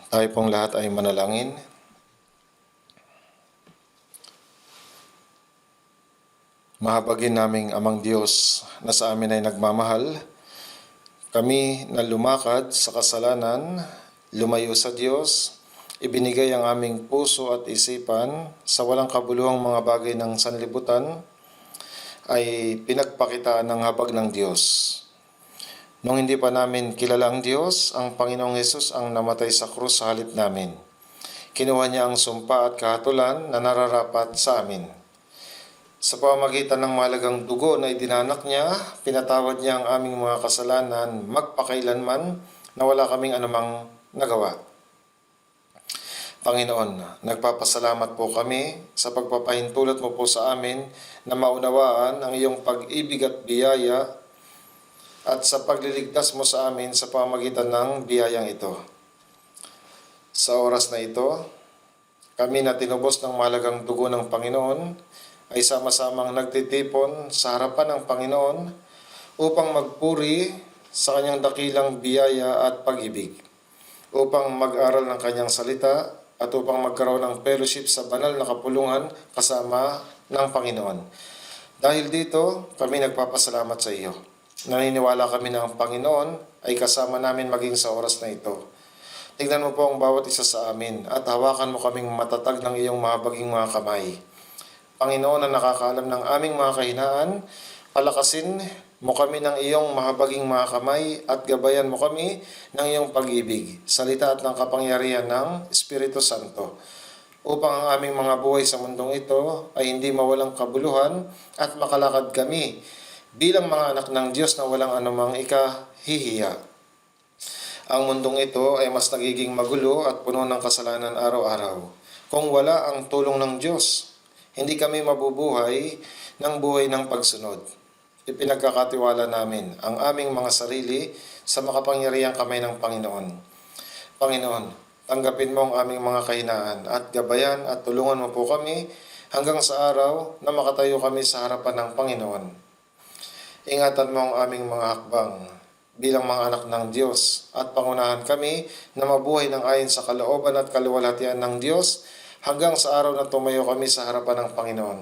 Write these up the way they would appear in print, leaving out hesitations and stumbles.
Tayo pong lahat ay manalangin. Mahabagin naming Amang Diyos na sa amin ay nagmamahal, kami na lumakad sa kasalanan, lumayo sa Diyos, ibinigay ang aming puso at isipan sa walang kabuluhang mga bagay ng sanlibutan, ay pinagpakitaan ng habag ng Diyos. Nung hindi pa namin kilala ang Diyos, ang Panginoong Hesus ang namatay sa krus sa halip namin. Kinuha niya ang sumpa at kahatulan na nararapat sa amin. Sa pamamagitan ng mahalagang dugo na idinanak niya, pinatawad niya ang aming mga kasalanan magpakailanman na wala kaming anumang nagawa. Panginoon, nagpapasalamat po kami sa pagpapahintulot mo po sa amin na maunawaan ang iyong pag-ibig at biyaya at sa pagliligtas mo sa amin sa pamamagitan ng biyayang ito. Sa oras na ito, kami na tinubos ng mahalagang dugo ng Panginoon ay sama-samang nagtitipon sa harapan ng Panginoon upang magpuri sa kanyang dakilang biyaya at pag-ibig, upang mag-aral ng kanyang salita at upang magkaroon ng fellowship sa banal na kapulungan kasama ng Panginoon. Dahil dito, kami nagpapasalamat sa iyo. Naniniwala kami na ang Panginoon ay kasama namin maging sa oras na ito. Tingnan mo po ang bawat isa sa amin at hawakan mo kaming matatag ng iyong mahabaging mga kamay. Panginoon na nakakaalam ng aming mga kahinaan, palakasin mo kami ng iyong mahabaging mga kamay at gabayan mo kami ng iyong pag-ibig, salita at ng kapangyarihan ng Espiritu Santo, upang ang aming mga buhay sa mundong ito ay hindi mawalang kabuluhan at makalakad kami bilang mga anak ng Diyos na walang anumang ikahihiya. Ang mundong ito ay mas nagiging magulo at puno ng kasalanan araw-araw. Kung wala ang tulong ng Diyos, hindi kami mabubuhay ng buhay ng pagsunod. Ipinagkakatiwala namin ang aming mga sarili sa makapangyarihang kamay ng Panginoon. Panginoon, tanggapin mo ang aming mga kahinaan at gabayan at tulungan mo po kami hanggang sa araw na makatayo kami sa harapan ng Panginoon. Ingatan mo ang aming mga hakbang bilang mga anak ng Diyos at pangunahan kami na mabuhay ng ayon sa kalooban at kaluwalhatian ng Diyos hanggang sa araw na tumayo kami sa harapan ng Panginoon.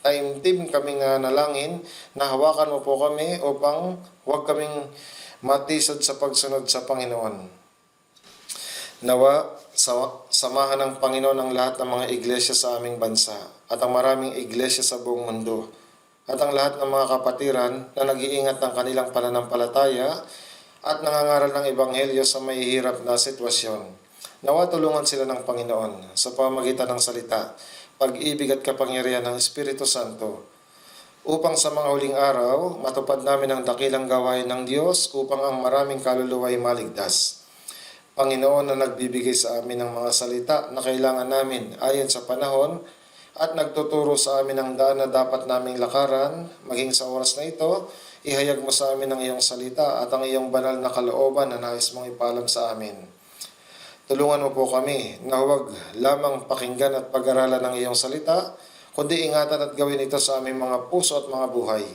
Taimtim kaming nanalangin na hawakan mo po kami upang huwag kaming matisod sa pagsunod sa Panginoon. Nawa, samahan ng Panginoon ang lahat ng mga iglesia sa aming bansa at ang maraming iglesia sa buong mundo at ang lahat ng mga kapatiran na nag-iingat ng kanilang pananampalataya at nangangaral ng Ebanghelyo sa mahihirap na sitwasyon. Nawa tulungan sila ng Panginoon sa pamamagitan ng salita, pag-ibig at kapangyarihan ng Espiritu Santo, upang sa mga huling araw matupad namin ang dakilang gawain ng Diyos upang ang maraming kaluluwa ay maligtas. Panginoon na nagbibigay sa amin ng mga salita na kailangan namin ayon sa panahon at nagtuturo sa amin ang daan na dapat naming lakaran, maging sa oras na ito, ihayag mo sa amin ang iyong salita at ang iyong banal na kalooban na nais mong ipalam sa amin. Tulungan mo po kami na huwag lamang pakinggan at pag-aralan ng iyong salita, kundi ingatan at gawin ito sa aming mga puso at mga buhay,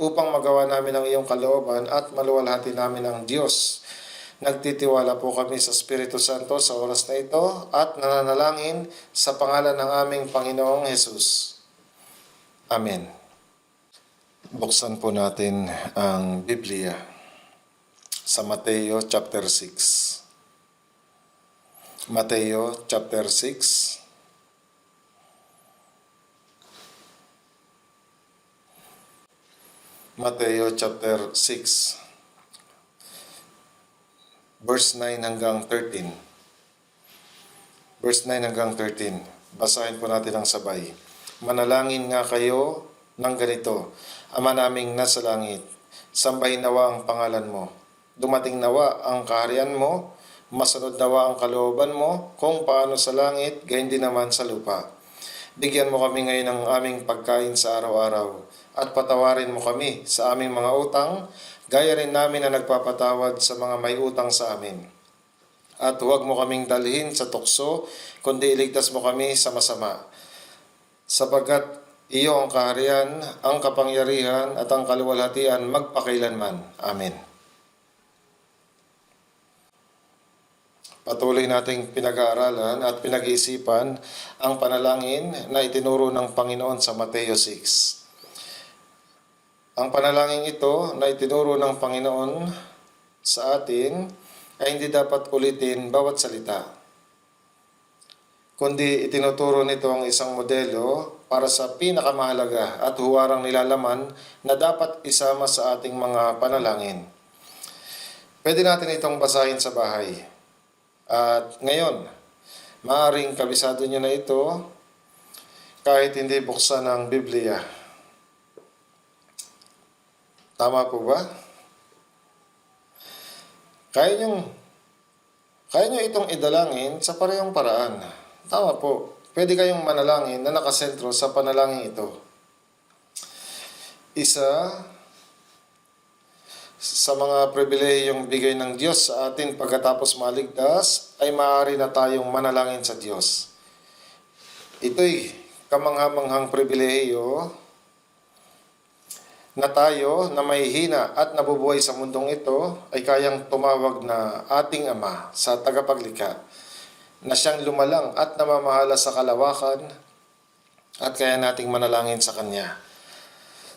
upang magawa namin ang iyong kalooban at maluwalhati namin ang Diyos. Nagtitiwala po kami sa Espiritu Santo sa oras na ito at nananalangin sa pangalan ng aming Panginoong Hesus. Amen. Buksan po natin ang Biblia sa Mateo chapter 6. Mateo chapter 6. Mateo chapter 6. Verse 9 hanggang 13. Verse 9 hanggang 13. Basahin po natin ang sabay. Manalangin nga kayo ng ganito, Ama naming nasa langit, sambahin nawa ang pangalan mo. Dumating nawa ang kaharian mo, masunod nawa ang kalooban mo, kung paano sa langit, gayon din naman sa lupa. Bigyan mo kami ngayon ng aming pagkain sa araw-araw, at patawarin mo kami sa aming mga utang, gaya rin namin na nagpapatawad sa mga may utang sa amin. At huwag mo kaming dalhin sa tukso, kundi iligtas mo kami sa masama. Sapagkat iyo ang kaharian, ang kapangyarihan at ang kaluwalhatian magpakailanman. Amen. Patuloy nating pinag-aaralan at pinag-iisipan ang panalangin na itinuro ng Panginoon sa Mateo 6. Ang panalangin ito na itinuro ng Panginoon sa atin ay hindi dapat ulitin bawat salita, kundi itinuturo nito ang isang modelo para sa pinakamahalaga at huwarang nilalaman na dapat isama sa ating mga panalangin. Pwede natin itong basahin sa bahay. At ngayon, maaaring kabisado nyo na ito kahit hindi buksan ang Biblia. Tama po ba? Kaya nyo itong idalangin sa parehong paraan. Tama po. Pwede kayong manalangin na nakasentro sa panalangin ito. Isa sa mga pribilehiyong bigay ng Diyos sa atin pagkatapos maligtas ay maaari na tayong manalangin sa Diyos. Ito'y kamangha-manghang pribilehiyo na tayo na may hina at nabubuhay sa mundong ito ay kayang tumawag na ating Ama sa tagapaglikha na siyang lumalang at namamahala sa kalawakan at kaya nating manalangin sa Kanya.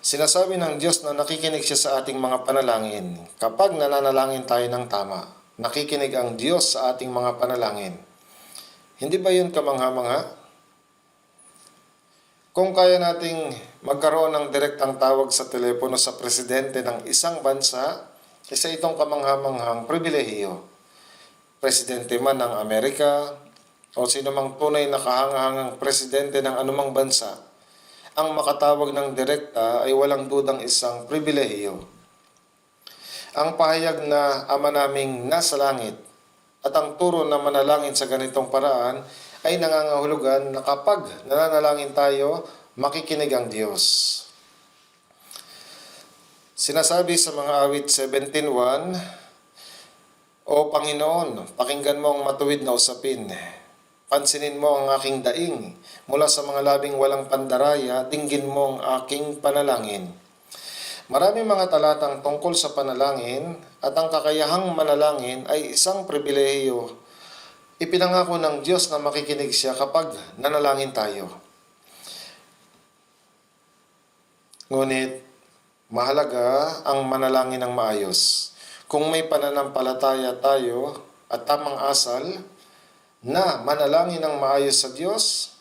Sinasabi ng Diyos na nakikinig siya sa ating mga panalangin kapag nananalangin tayo ng tama. Nakikinig ang Diyos sa ating mga panalangin. Hindi ba yun kamangha-mangha? Kung kaya nating magkaroon ng direktang tawag sa telepono sa presidente ng isang bansa, isa itong kamangha-manghang pribilehiyo. Presidente man ng Amerika o sino mang tunay na kahangahangang presidente ng anumang bansa, ang makatawag ng direkta ay walang dudang isang pribilehiyo. Ang pahayag na Ama naming nasa langit at ang turo na manalangin sa ganitong paraan ay nangangahulugan na kapag nananalangin tayo, makikinig ang Diyos. Sinasabi sa mga awit 17:1, O Panginoon, pakinggan mo ang matuwid na usapin. Pansinin mo ang aking daing. Mula sa mga labing walang pandaraya, dinggin mo ang aking panalangin. Maraming mga talatang tungkol sa panalangin at ang kakayahang manalangin ay isang pribilehiyo. Ipinangako ng Diyos na makikinig siya kapag nanalangin tayo. Ngunit, mahalaga ang manalangin ng maayos. Kung may pananampalataya tayo at tamang asal na manalangin ng maayos sa Diyos,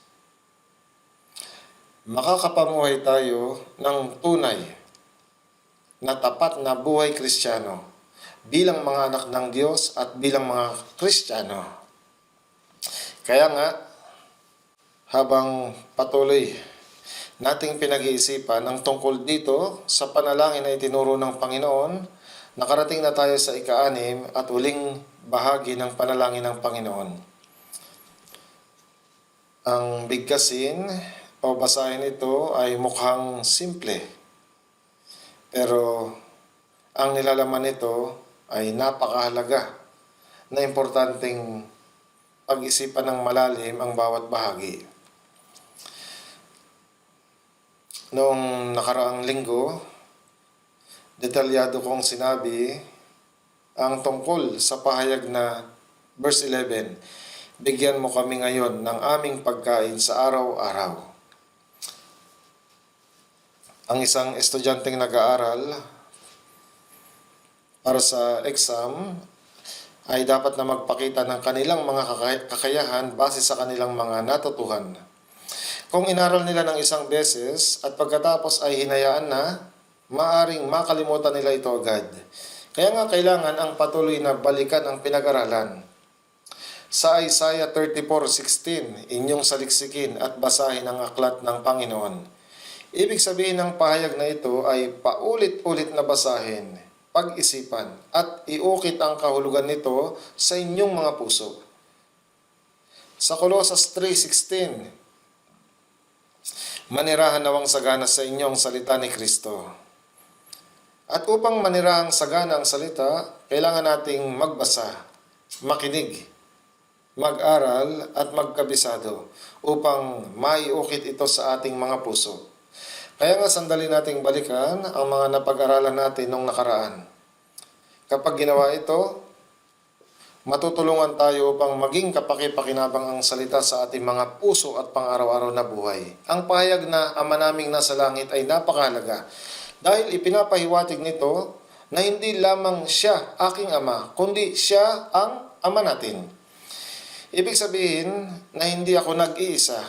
makakapamuhay tayo ng tunay na tapat na buhay Kristiyano bilang mga anak ng Diyos at bilang mga Kristiyano. Kaya nga, habang patuloy nating pinag-iisipan ang tungkol dito sa panalangin na itinuro ng Panginoon, nakarating na tayo sa ika-6 at huling bahagi ng panalangin ng Panginoon. Ang bigkasin o basahin ito ay mukhang simple, pero ang nilalaman nito ay napakahalaga na importanteng pag-isipan ng malalim ang bawat bahagi. Noong nakaraang linggo, detalyado kong sinabi ang tungkol sa pahayag na verse 11, Bigyan mo kami ngayon ng aming pagkain sa araw-araw. Ang isang estudyanteng nag-aaral para sa exam ay dapat na magpakita ng kanilang mga kakayahan base sa kanilang mga natutuhan. Kung inaral nila ng isang beses at pagkatapos ay hinayaan na, maaring makalimutan nila ito agad. Kaya nga kailangan ang patuloy na balikan ang pinag-aralan. Sa Isaiah 34:16, inyong saliksikin at basahin ang aklat ng Panginoon. Ibig sabihin ng pahayag na ito ay paulit-ulit na basahin, pag-isipan, at iukit ang kahulugan nito sa inyong mga puso. Sa Colossus 3:16, manirahan nawang sagana sa inyong salita ni Kristo. At upang manirahang sagana ang salita, kailangan nating magbasa, makinig, mag-aral at magkabisado upang maiukit ito sa ating mga puso. Kaya nga sandali nating balikan ang mga napag-aralan natin nung nakaraan. Kapag ginawa ito, matutulungan tayo upang maging kapaki-pakinabang ang salita sa ating mga puso at pang-araw-araw na buhay. Ang pahayag na Ama naming nasa langit ay napakahalaga dahil ipinapahiwatig nito na hindi lamang siya aking Ama, kundi siya ang Ama natin. Ibig sabihin na hindi ako nag-iisa.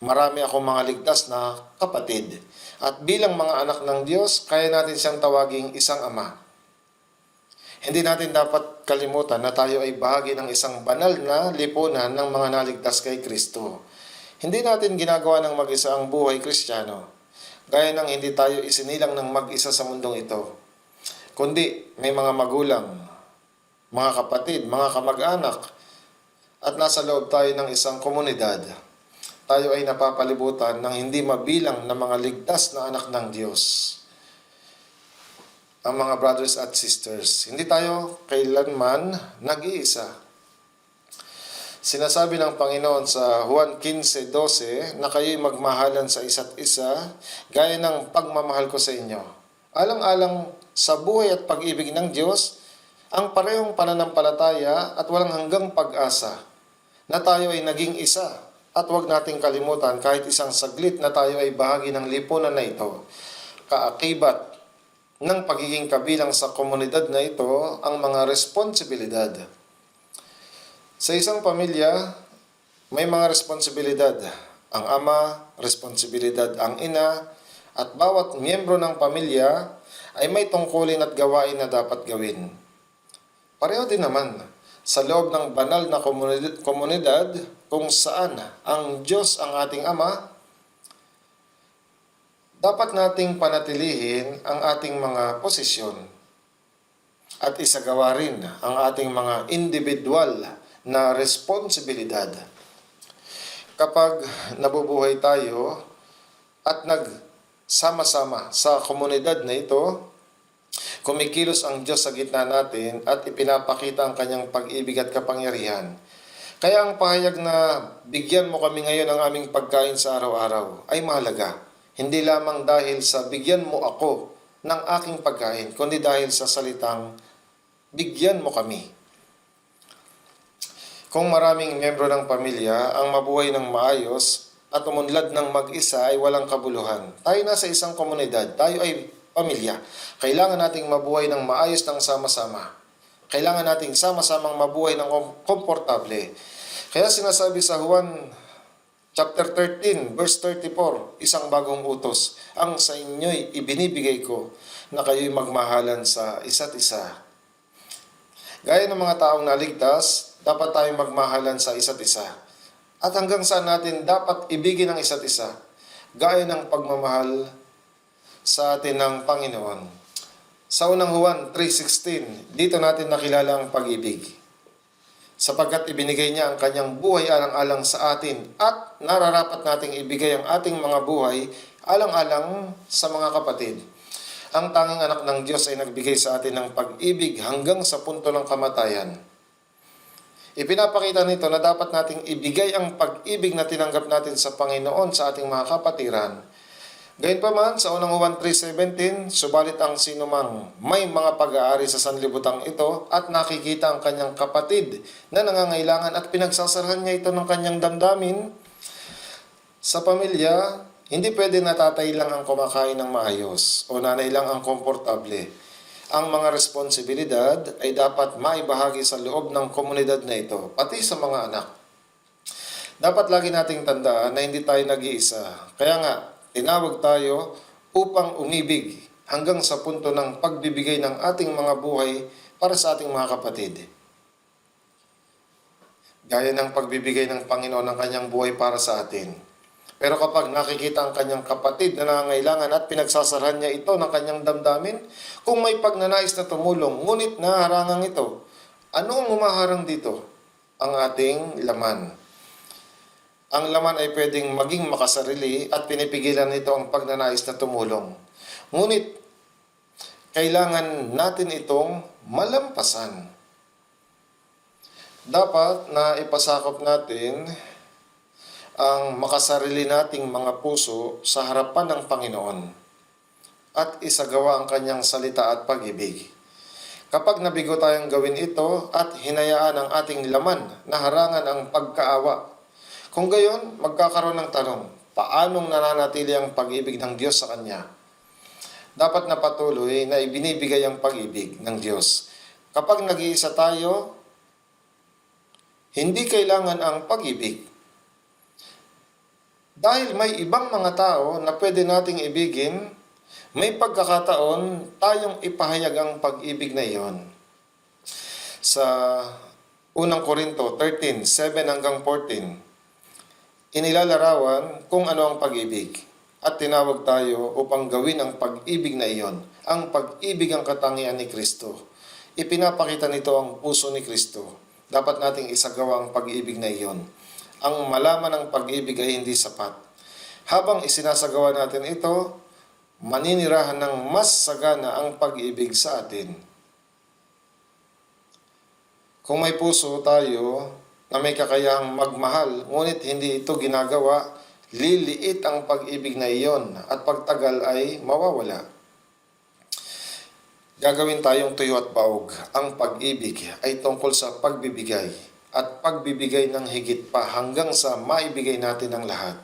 Marami akong mga ligtas na kapatid. At bilang mga anak ng Diyos, kaya natin siyang tawaging isang Ama. Hindi natin dapat kalimutan na tayo ay bahagi ng isang banal na lipunan ng mga naligtas kay Kristo. Hindi natin ginagawa ng mag-isa ang buhay Kristiyano, gaya ng hindi tayo isinilang ng mag-isa sa mundong ito. Kundi may mga magulang, mga kapatid, mga kamag-anak, at nasa loob tayo ng isang komunidad. Tayo ay napapalibutan ng hindi mabilang na mga ligtas na anak ng Diyos. Ang mga brothers at sisters, hindi tayo kailanman nag-iisa. Sinasabi ng Panginoon sa Juan 15:12 na kayo'y magmahalan sa isa't isa gaya ng pagmamahal ko sa inyo. Alang-alang sa buhay at pag-ibig ng Diyos, ang parehong pananampalataya at walang hanggang pag-asa na tayo ay naging isa. At huwag nating kalimutan kahit isang saglit na tayo ay bahagi ng lipunan na ito. Kaakibat ng pagiging kabilang sa komunidad na ito ang mga responsibilidad. Sa isang pamilya, may mga responsibilidad. Ang ama, responsibilidad ang ina, at bawat miyembro ng pamilya ay may tungkulin at gawain na dapat gawin. Pareho din naman sa loob ng banal na komunidad kung saan ang Diyos ang ating Ama, dapat nating panatilihin ang ating mga posisyon at isagawa rin ang ating mga individual na responsibilidad. Kapag nabubuhay tayo at nagsama-sama sa komunidad na ito, kumikilos ang Diyos sa gitna natin at ipinapakita ang kanyang pag-ibig at kapangyarihan. Kaya ang pahayag na bigyan mo kami ngayon ng aming pagkain sa araw-araw ay mahalaga. Hindi lamang dahil sa bigyan mo ako ng aking pagkain, kundi dahil sa salitang bigyan mo kami. Kung maraming miyembro ng pamilya ang mabuhay ng maayos at umunlad ng mag-isa ay walang kabuluhan. Tayo nasa isang komunidad, tayo ay pamilya. Kailangan nating mabuhay ng maayos ng sama-sama. Kailangan nating sama-samang mabuhay ng komportable. Kaya sinasabi sa Juan Chapter 13, verse 34, isang bagong utos, ang sa inyo'y ibinibigay ko na kayo'y magmahalan sa isa't isa. Gaya ng mga taong naligtas, dapat tayong magmahalan sa isa't isa. At hanggang saan natin dapat ibigin ang isa't isa, gaya ng pagmamahal sa atin ng Panginoon. Sa unang Juan 3:16, dito natin nakilala ang pag-ibig. Sapagkat ibinigay niya ang kanyang buhay alang-alang sa atin at nararapat nating ibigay ang ating mga buhay alang-alang sa mga kapatid. Ang tanging anak ng Diyos ay nagbigay sa atin ng pag-ibig hanggang sa punto ng kamatayan. Ipinapakita nito na dapat nating ibigay ang pag-ibig na tinanggap natin sa Panginoon sa ating mga kapatiran. Gayunpaman, sa unang Juan 3:17, subalit ang sinumang may mga pag-aari sa sanlibutan ito at nakikita ang kanyang kapatid na nangangailangan at pinagsasarahan niya ito ng kanyang damdamin sa pamilya, hindi pwede na tatay lang ang kumakain ng maayos o nanay lang ang komportable. Ang mga responsibilidad ay dapat maibahagi sa loob ng komunidad na ito, pati sa mga anak. Dapat lagi nating tandaan na hindi tayo nag-iisa. Kaya nga, tinawag tayo upang umibig hanggang sa punto ng pagbibigay ng ating mga buhay para sa ating mga kapatid. Gaya ng pagbibigay ng Panginoon ng kanyang buhay para sa atin. Pero kapag nakikita ang kanyang kapatid na nangangailangan at pinagsasarahan niya ito ng kanyang damdamin, kung may pagnanais na tumulong, ngunit naharangan ito, ano ang humaharang dito? Ang ating laman. Ang laman ay pwedeng maging makasarili at pinipigilan nito ang pagnanais na tumulong. Ngunit, kailangan natin itong malampasan. Dapat na ipasakop natin ang makasarili nating mga puso sa harapan ng Panginoon at isagawa ang kanyang salita at pag-ibig. Kapag nabigo tayong gawin ito at hinayaan ang ating laman na harangan ang pagkaawa, kung gayon, magkakaroon ng tanong, paanong nananatili ang pag-ibig ng Diyos sa Kanya? Dapat na patuloy na ibinibigay ang pag-ibig ng Diyos. Kapag nag-iisa tayo, hindi kailangan ang pag-ibig. Dahil may ibang mga tao na pwede nating ibigin, may pagkakataon tayong ipahayag ang pag-ibig na iyon. Sa unang Korinto 13:7-14, inilalarawan kung ano ang pag-ibig at tinawag tayo upang gawin ang pag-ibig na iyon. Ang pag-ibig ang katangian ni Kristo. Ipinapakita nito ang puso ni Kristo. Dapat nating isagawa ang pag-ibig na iyon. Ang malaman ng pag-ibig ay hindi sapat. Habang isinasagawa natin ito, maninirahan ng mas sagana ang pag-ibig sa atin. Kung may puso tayo na may kakayahang magmahal, ngunit hindi ito ginagawa, liliit ang pag-ibig na iyon at pagtagal ay mawawala. Gagawin tayong tuyo at baog. Ang pag-ibig ay tungkol sa pagbibigay at pagbibigay ng higit pa hanggang sa maibigay natin ang lahat.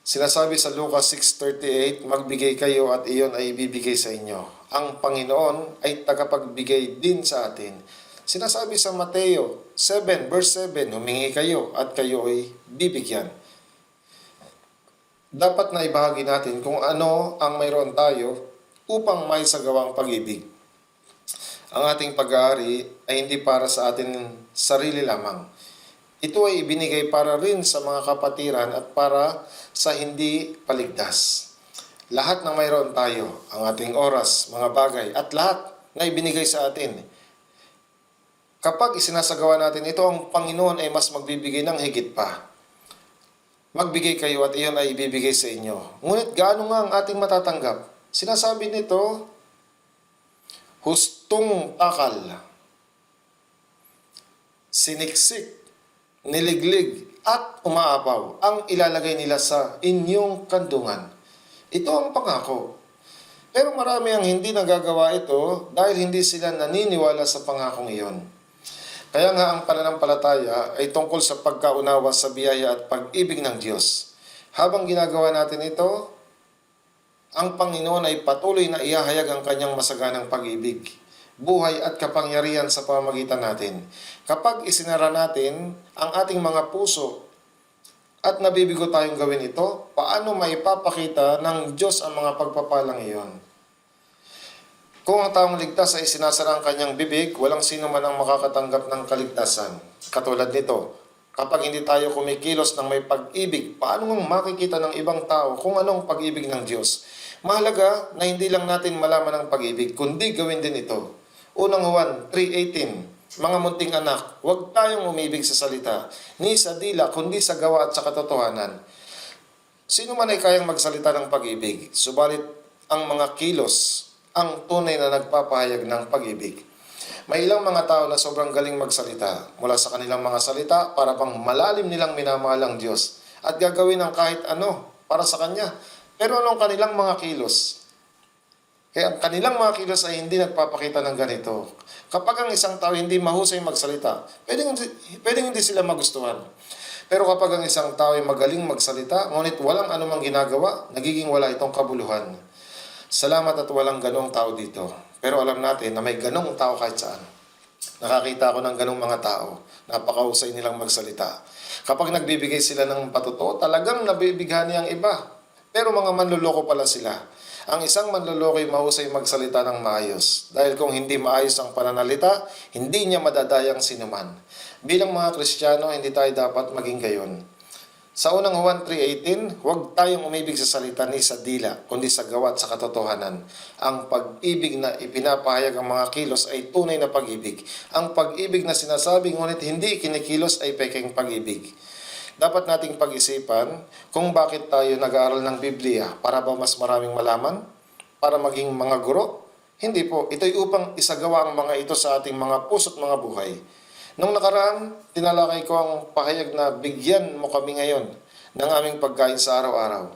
Sinasabi sa Lucas 6:38, magbigay kayo at iyon ay ibibigay sa inyo. Ang Panginoon ay tagapagbigay din sa atin. Sinasabi sa Mateo 7:7, humingi kayo at kayo ay bibigyan. Dapat na ibahagi natin kung ano ang mayroon tayo upang maisagawa ang pag-ibig. Ang ating pag-aari ay hindi para sa atin sarili lamang. Ito ay ibinigay para rin sa mga kapatiran at para sa hindi paligtas. Lahat ng mayroon tayo, ang ating oras, mga bagay, at lahat na ibinigay sa atin. Kapag isinasagawa natin ito, ang Panginoon ay mas magbibigay ng higit pa. Magbigay kayo at iyon ay ibibigay sa inyo. Ngunit gaano nga ang ating matatanggap? Sinasabi nito, hustong takal, siniksik, niliglig, at umaapaw ang ilalagay nila sa inyong kandungan. Ito ang pangako. Pero marami ang hindi nagagawa ito dahil hindi sila naniniwala sa pangakong iyon. Kaya nga ang pananampalataya ay tungkol sa pagkaunawa sa biyaya at pag-ibig ng Diyos. Habang ginagawa natin ito, ang Panginoon ay patuloy na ihahayag ang kanyang masaganang pag-ibig, buhay at kapangyarihan sa pamamagitan natin. Kapag isinara natin ang ating mga puso at nabibigo tayong gawin ito, paano maipapakita ng Diyos ang mga pagpapalang iyon? Kung ang taong ligtas ay sinasara ang kanyang bibig, walang sino man ang makakatanggap ng kaligtasan. Katulad nito, kapag hindi tayo kumikilos ng may pag-ibig, paano ngang makikita ng ibang tao kung anong pag-ibig ng Diyos? Mahalaga na hindi lang natin malaman ang pag-ibig, kundi gawin din ito. Unang Juan 3:18, mga munting anak, huwag tayong umibig sa salita, ni sa dila, kundi sa gawa at sa katotohanan. Sino man ay kayang magsalita ng pag-ibig, subalit ang mga kilos, ang tunay na nagpapahayag ng pag-ibig. May ilang mga tao na sobrang galing magsalita mula sa kanilang mga salita para pang malalim nilang minamahal ang Diyos at gagawin ang kahit ano para sa Kanya. Pero anong kanilang mga kilos? Kaya ang kanilang mga kilos ay hindi nagpapakita ng ganito. Kapag ang isang tao hindi mahusay magsalita, pwedeng hindi sila magustuhan. Pero kapag ang isang tao ay magaling magsalita, ngunit walang anumang ginagawa, nagiging wala itong kabuluhan. Salamat at walang ganong tao dito. Pero alam natin na may ganong tao kahit saan. Nakakita ako ng ganong mga tao. Napakahusay nilang magsalita. Kapag nagbibigay sila ng patuto, talagang nabibighani ang iba. Pero mga manluloko pala sila. Ang isang manluloko ay mahusay magsalita ng maayos. Dahil kung hindi maayos ang pananalita, hindi niya madadayang sinuman. Bilang mga Kristiyano, hindi tayo dapat maging gayon. Sa unang Juan 3:18, huwag tayong umibig sa salita ni sa dila, kundi sa gawa at sa katotohanan. Ang pag-ibig na ipinapahayag ang mga kilos ay tunay na pag-ibig. Ang pag-ibig na sinasabi ngunit hindi kinikilos ay pekeng pag-ibig. Dapat nating pag-isipan kung bakit tayo nag-aaral ng Biblia. Para ba mas maraming malaman? Para maging mga guro? Hindi po. Ito'y upang isagawa ang mga ito sa ating mga puso't mga buhay. Nung nakaraan, tinalakay ko ang pahayag na bigyan mo kami ngayon ng aming pagkain sa araw-araw.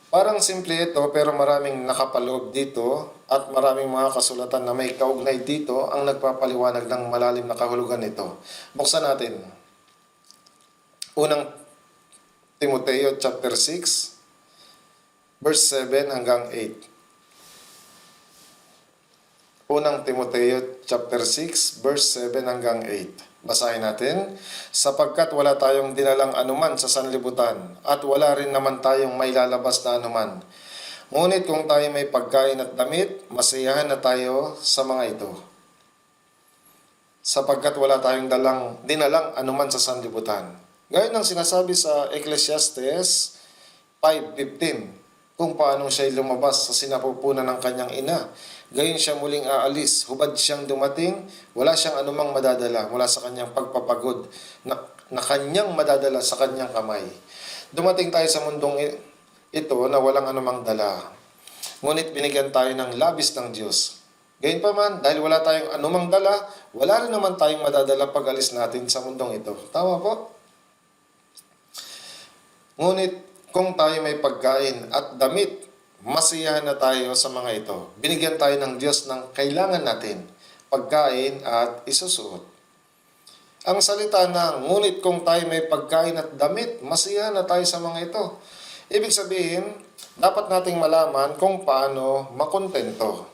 Parang simple ito pero maraming nakapaloob dito at maraming mga kasulatan na may kaugnay dito ang nagpapaliwanag ng malalim na kahulugan nito. Buksan natin. Unang Timoteo chapter 6, verse 7 hanggang 8. Unang Timoteo chapter 6, verse 7 hanggang 8. Basahin natin. Sapagkat wala tayong dinalang anuman sa sanlibutan at wala rin naman tayong may lalabas na anuman. Ngunit kung tayo may pagkain at damit, masiyahan na tayo sa mga ito. Sapagkat wala tayong dinalang anuman sa sanlibutan. Gaya ng sinasabi sa Ecclesiastes 5:15, kung paano siya lumabas sa sinapupunan ng kanyang ina. Gayon siya muling aalis, hubad siyang dumating, wala siyang anumang madadala mula sa kanyang pagpapagod na kanyang madadala sa kanyang kamay. Dumating tayo sa mundong ito na walang anumang dala. Ngunit binigyan tayo ng labis ng Diyos. Gayunpaman, dahil wala tayong anumang dala, wala rin naman tayong madadala pag alis natin sa mundong ito. Tama po? Ngunit kung tayo may pagkain at damit, masiyahan na tayo sa mga ito. Binigyan tayo ng Diyos ng kailangan natin, pagkain at isusuot. Ang salita na, ngunit kung tayo may pagkain at damit, masiyahan na tayo sa mga ito. Ibig sabihin, dapat nating malaman kung paano makontento.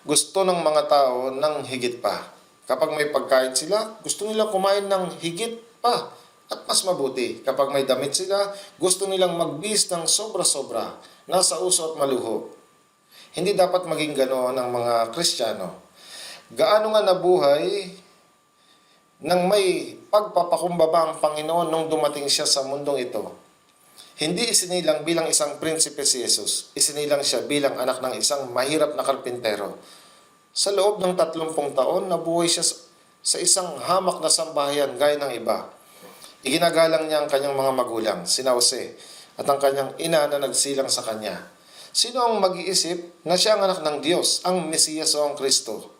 Gusto ng mga tao ng higit pa. Kapag may pagkain sila, gusto nila kumain ng higit pa. At mas mabuti, kapag may damit sila, gusto nilang magbihis ng sobra-sobra, nasa uso at maluho. Hindi dapat maging ganoon ang mga Kristiyano. Gaano nga nabuhay nang may pagpapakumbaba ang Panginoon nung dumating siya sa mundong ito. Hindi isinilang bilang isang prinsipe si Jesus. Isinilang siya bilang anak ng isang mahirap na karpintero. Sa loob ng 30 taon, nabuhay siya sa isang hamak na sambahayan gaya ng iba. Iginagalang niya ang kanyang mga magulang, sina Jose, at ang kanyang ina na nagsilang sa kanya. Sino ang mag-iisip na siya ang anak ng Diyos, ang Mesiyas o ang Kristo?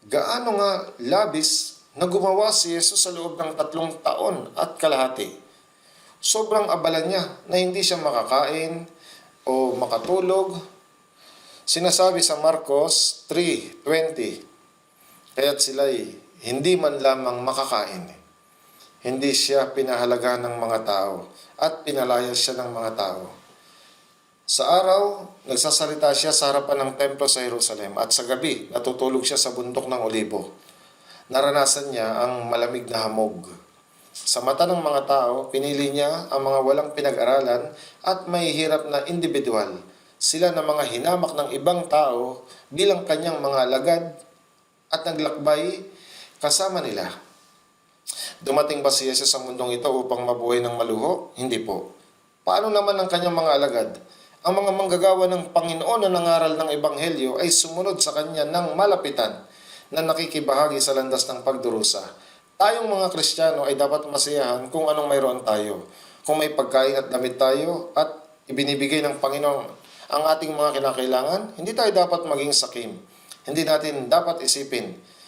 Gaano nga labis na gumawa si Jesus sa loob ng 3 taon at kalahati. Sobrang abala niya na hindi siya makakain o makatulog. Sinasabi sa Marcos 3:20, kaya't sila'y hindi man lamang makakain. Hindi siya pinahalagahan ng mga tao at pinalayas siya ng mga tao. Sa araw, nagsasalita siya sa harapan ng templo sa Jerusalem at sa gabi, natutulog siya sa bundok ng Olibo. Naranasan niya ang malamig na hamog. Sa mata ng mga tao, pinili niya ang mga walang pinag-aralan at may hirap na individual. Sila na mga hinamak ng ibang tao bilang kanyang mga alagad at naglakbay kasama nila. Dumating ba si Jesus sa mundong ito upang mabuhay ng maluho? Hindi po. Paano naman ang kanyang mga alagad? Ang mga manggagawa ng Panginoon na nangaral ng Ebanghelyo ay sumunod sa kanya ng malapitan na nakikibahagi sa landas ng pagdurusa. Tayong mga Kristiyano ay dapat masiyahan kung anong mayroon tayo. Kung may pagkain at damit tayo at ibinibigay ng Panginoon ang ating mga kinakailangan, hindi tayo dapat maging sakim. Hindi natin dapat isipin,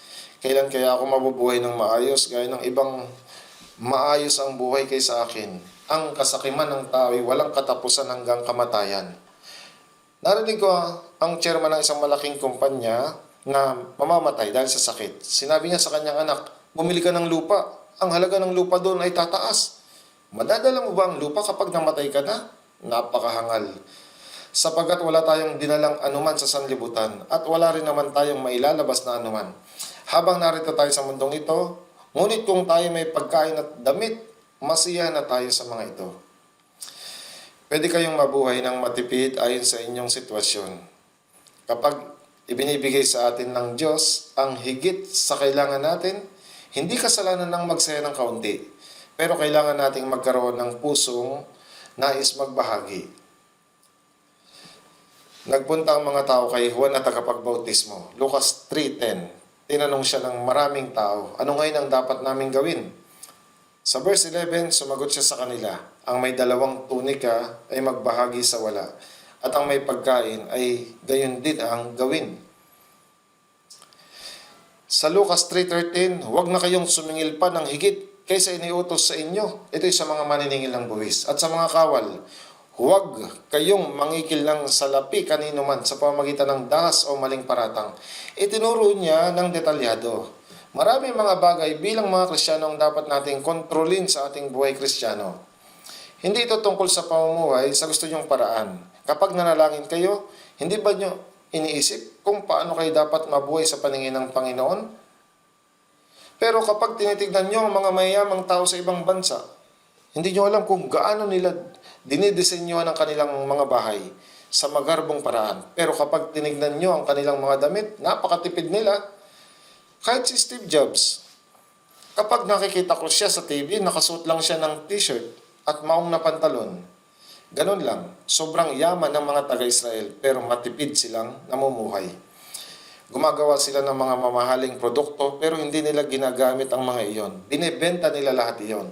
kailan kaya ako mabubuhay ng maayos gaya ng ibang maayos ang buhay kaysa akin. Ang kasakiman ng tao ay walang katapusan hanggang kamatayan. Narinig ko ang chairman ng isang malaking kumpanya na mamamatay dahil sa sakit. Sinabi niya sa kanyang anak, bumili ka ng lupa. Ang halaga ng lupa doon ay tataas. Madadala mo ba ang lupa kapag namatay ka na? Napakahangal. Sapagkat wala tayong dinalang anuman sa sanlibutan at wala rin naman tayong mailalabas na anuman. Habang narito tayo sa mundong ito, ngunit kung tayo may pagkain at damit, masiyahan na tayo sa mga ito. Pwede kayong mabuhay ng matipid ayon sa inyong sitwasyon. Kapag ibinibigay sa atin ng Diyos ang higit sa kailangan natin, hindi kasalanan ng magsaya ng kaunti, pero kailangan nating magkaroon ng pusong nais magbahagi. Nagpunta ang mga tao kay Juan na tagapagbautismo, Lucas 3:10. Tinanong siya ng maraming tao, ano ngayon ang dapat naming gawin? Sa verse 11, sumagot siya sa kanila, ang may 2 tunika ay magbahagi sa wala, at ang may pagkain ay gayon din ang gawin. Sa Lucas 3:13, huwag na kayong sumingil pa ng higit kaysa iniutos sa inyo. Ito'y sa mga maniningil ng buwis. At sa mga kawal, huwag kayong mangikil ng salapi kanino man sa pamamagitan ng dahas o maling paratang. Itinuro niya ng detalyado. Maraming mga bagay bilang mga Kristiyano ang dapat nating kontrolin sa ating buhay Kristiyano. Hindi ito tungkol sa pamumuhay sa gusto niyong paraan. Kapag nanalangin kayo, hindi ba niyo iniisip kung paano kayo dapat mabuhay sa paningin ng Panginoon? Pero kapag tinitignan nyo ang mga mayayamang tao sa ibang bansa, hindi nyo alam kung gaano nila dinidisenyohan ang kanilang mga bahay sa magarbong paraan. Pero kapag tinignan nyo ang kanilang mga damit, napakatipid nila. Kahit si Steve Jobs, kapag nakikita ko siya sa TV, nakasuot lang siya ng t-shirt at maong na pantalon. Ganun lang, sobrang yaman ng mga taga-Israel pero matipid silang namumuhay. Gumagawa sila ng mga mamahaling produkto pero hindi nila ginagamit ang mga iyon. Binebenta nila lahat iyon.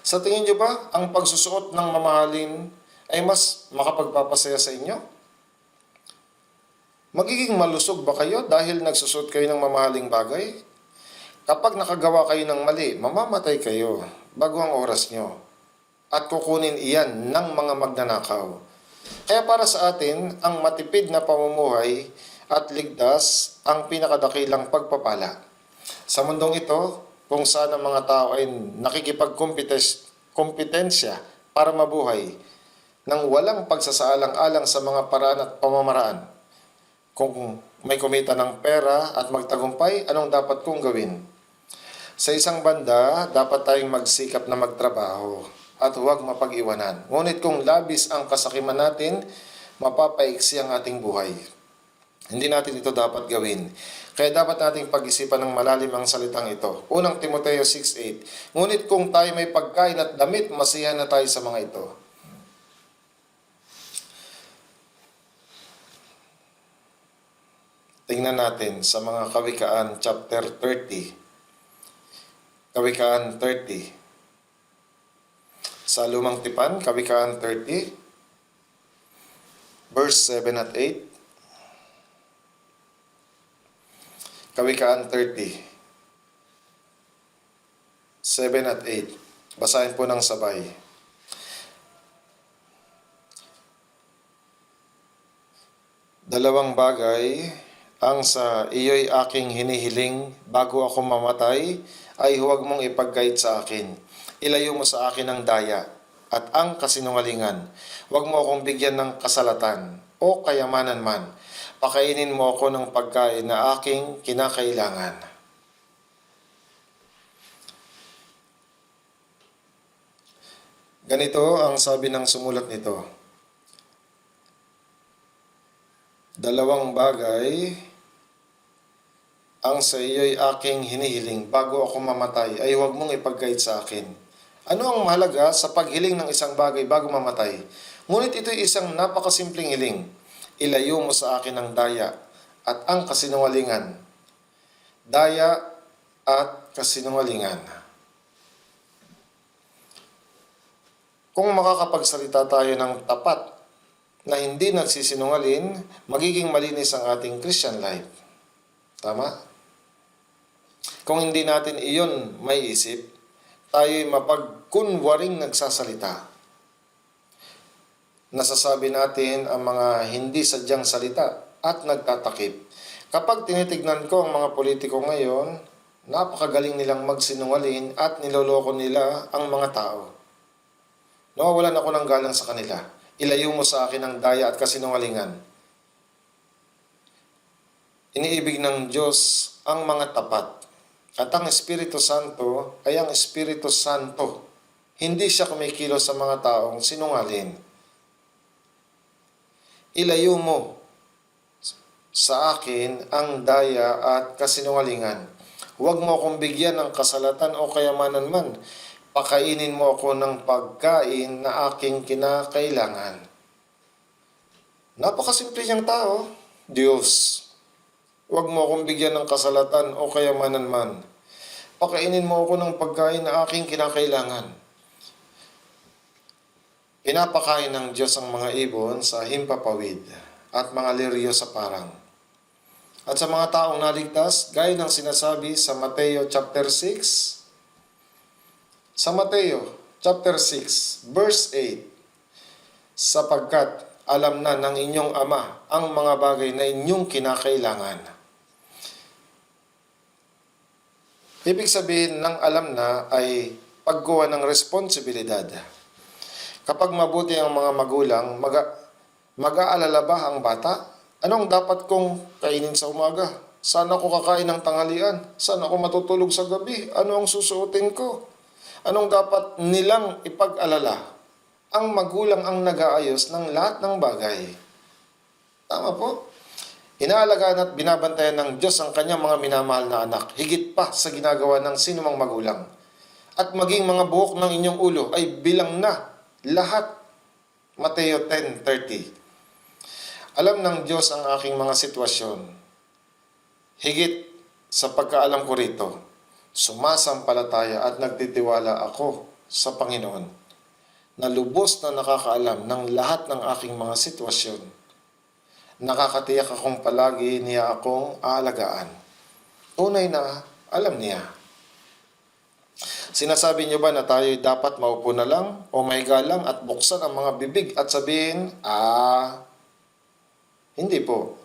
Sa tingin nyo ba, ang pagsusuot ng mamahalin ay mas makapagpapasaya sa inyo? Magiging malusog ba kayo dahil nagsusuot kayo ng mamahaling bagay? Kapag nakagawa kayo ng mali, mamamatay kayo bago ang oras nyo. At kukunin iyan ng mga magnanakaw. Kaya para sa atin, ang matipid na pamumuhay at ligtas ang pinakadakilang pagpapala. Sa mundong ito, kung saan ang mga tao ay nakikipagkompetensya para mabuhay nang walang pagsasaalang-alang sa mga paraan at pamamaraan. Kung may kumita ng pera at magtagumpay, anong dapat kong gawin? Sa isang banda, dapat tayong magsikap na magtrabaho at huwag mapag-iwanan. Ngunit kung labis ang kasakiman natin, mapapaiksi ang ating buhay. Hindi natin ito dapat gawin. Kaya dapat nating pag-isipan ng malalim ang salitang ito. Unang Timoteo 6:8. Ngunit kung tayo may pagkain at damit, masiyahan na tayo sa mga ito. Tingnan natin sa mga Kawikaan chapter 30. Kawikaan 30. Sa Lumang Tipan, Kawikaan 30, verse 7 at 8. Kawikaan 30, 7 at 8. Basahin po ng sabay. Dalawang bagay ang sa iyo'y aking hinihiling bago ako mamatay ay huwag mong ipagkait sa akin. Ilayo mo sa akin ang daya at ang kasinungalingan. Huwag mo akong bigyan ng kasalatan o kayamanan man. Pakainin mo ako ng pagkain na aking kinakailangan. Ganito ang sabi ng sumulat nito. Dalawang bagay ang sa iyo'y aking hinihiling bago ako mamatay ay huwag mong ipagkait sa akin. Ano ang mahalaga sa paghiling ng isang bagay bago mamatay? Ngunit ito'y isang napakasimpleng hiling. Ilayo mo sa akin ang daya at ang kasinungalingan. Daya at kasinungalingan. Kung makakapagsalita tayo ng tapat na hindi nagsisinungalin, magiging malinis ang ating Christian life. Tama? Kung hindi natin iyon may isip, tayo'y mapagkunwaring nagsasalita. Nasasabi natin ang mga hindi sadyang salita at nagtatakip. Kapag tinitignan ko ang mga politiko ngayon, napakagaling nilang magsinungaling at niloloko nila ang mga tao. Nawawalan ako ng galang sa kanila. Ilayo mo sa akin ang daya at kasinungalingan. Iniibig ng Diyos ang mga tapat. At ang Espiritu Santo ay ang Espiritu Santo. Hindi siya kumikilos sa mga taong sinungaling. Ilayo mo sa akin ang daya at kasinungalingan. Huwag mo akong bigyan ng kasalatan o kayamanan man. Pakainin mo ako ng pagkain na aking kinakailangan. Napakasimple niyang tao. Diyos, huwag mo akong bigyan ng kasalatan o kayamanan man. Pakainin mo ako ng pagkain na aking kinakailangan. Pinapakain ng Diyos ang mga ibon sa himpapawid at mga liryo sa parang. At sa mga taong naligtas, gaya ng sinasabi sa Mateo chapter 6, Sa Mateo chapter 6, verse 8, sapagkat alam na ng inyong Ama ang mga bagay na inyong kinakailangan. Ibig sabihin ng alam na ay pagkuha ng responsibilidad. Kapag mabuti ang mga magulang, mag-aalala ba ang bata? Anong dapat kong kainin sa umaga? Saan ako kakain ng tanghalian? Saan ako matutulog sa gabi? Ano ang susuotin ko? Anong dapat nilang ipag-alala? Ang magulang ang nag-aayos ng lahat ng bagay. Tama po. Inaalagaan at binabantayan ng Diyos ang kanyang mga minamahal na anak, higit pa sa ginagawa ng sinumang magulang. At maging mga buhok ng inyong ulo ay bilang na lahat. Mateo 10:30. Alam ng Diyos ang aking mga sitwasyon. Higit sa pagkaalam ko rito, sumasampalataya at nagtitiwala ako sa Panginoon na lubos na nakakaalam ng lahat ng aking mga sitwasyon. Nakakatiyak akong palagi niya akong aalagaan. Tunay na alam niya. Sinasabi niyo ba na tayo'y dapat maupo na lang o mahiga lang at buksan ang mga bibig at sabihin, hindi po.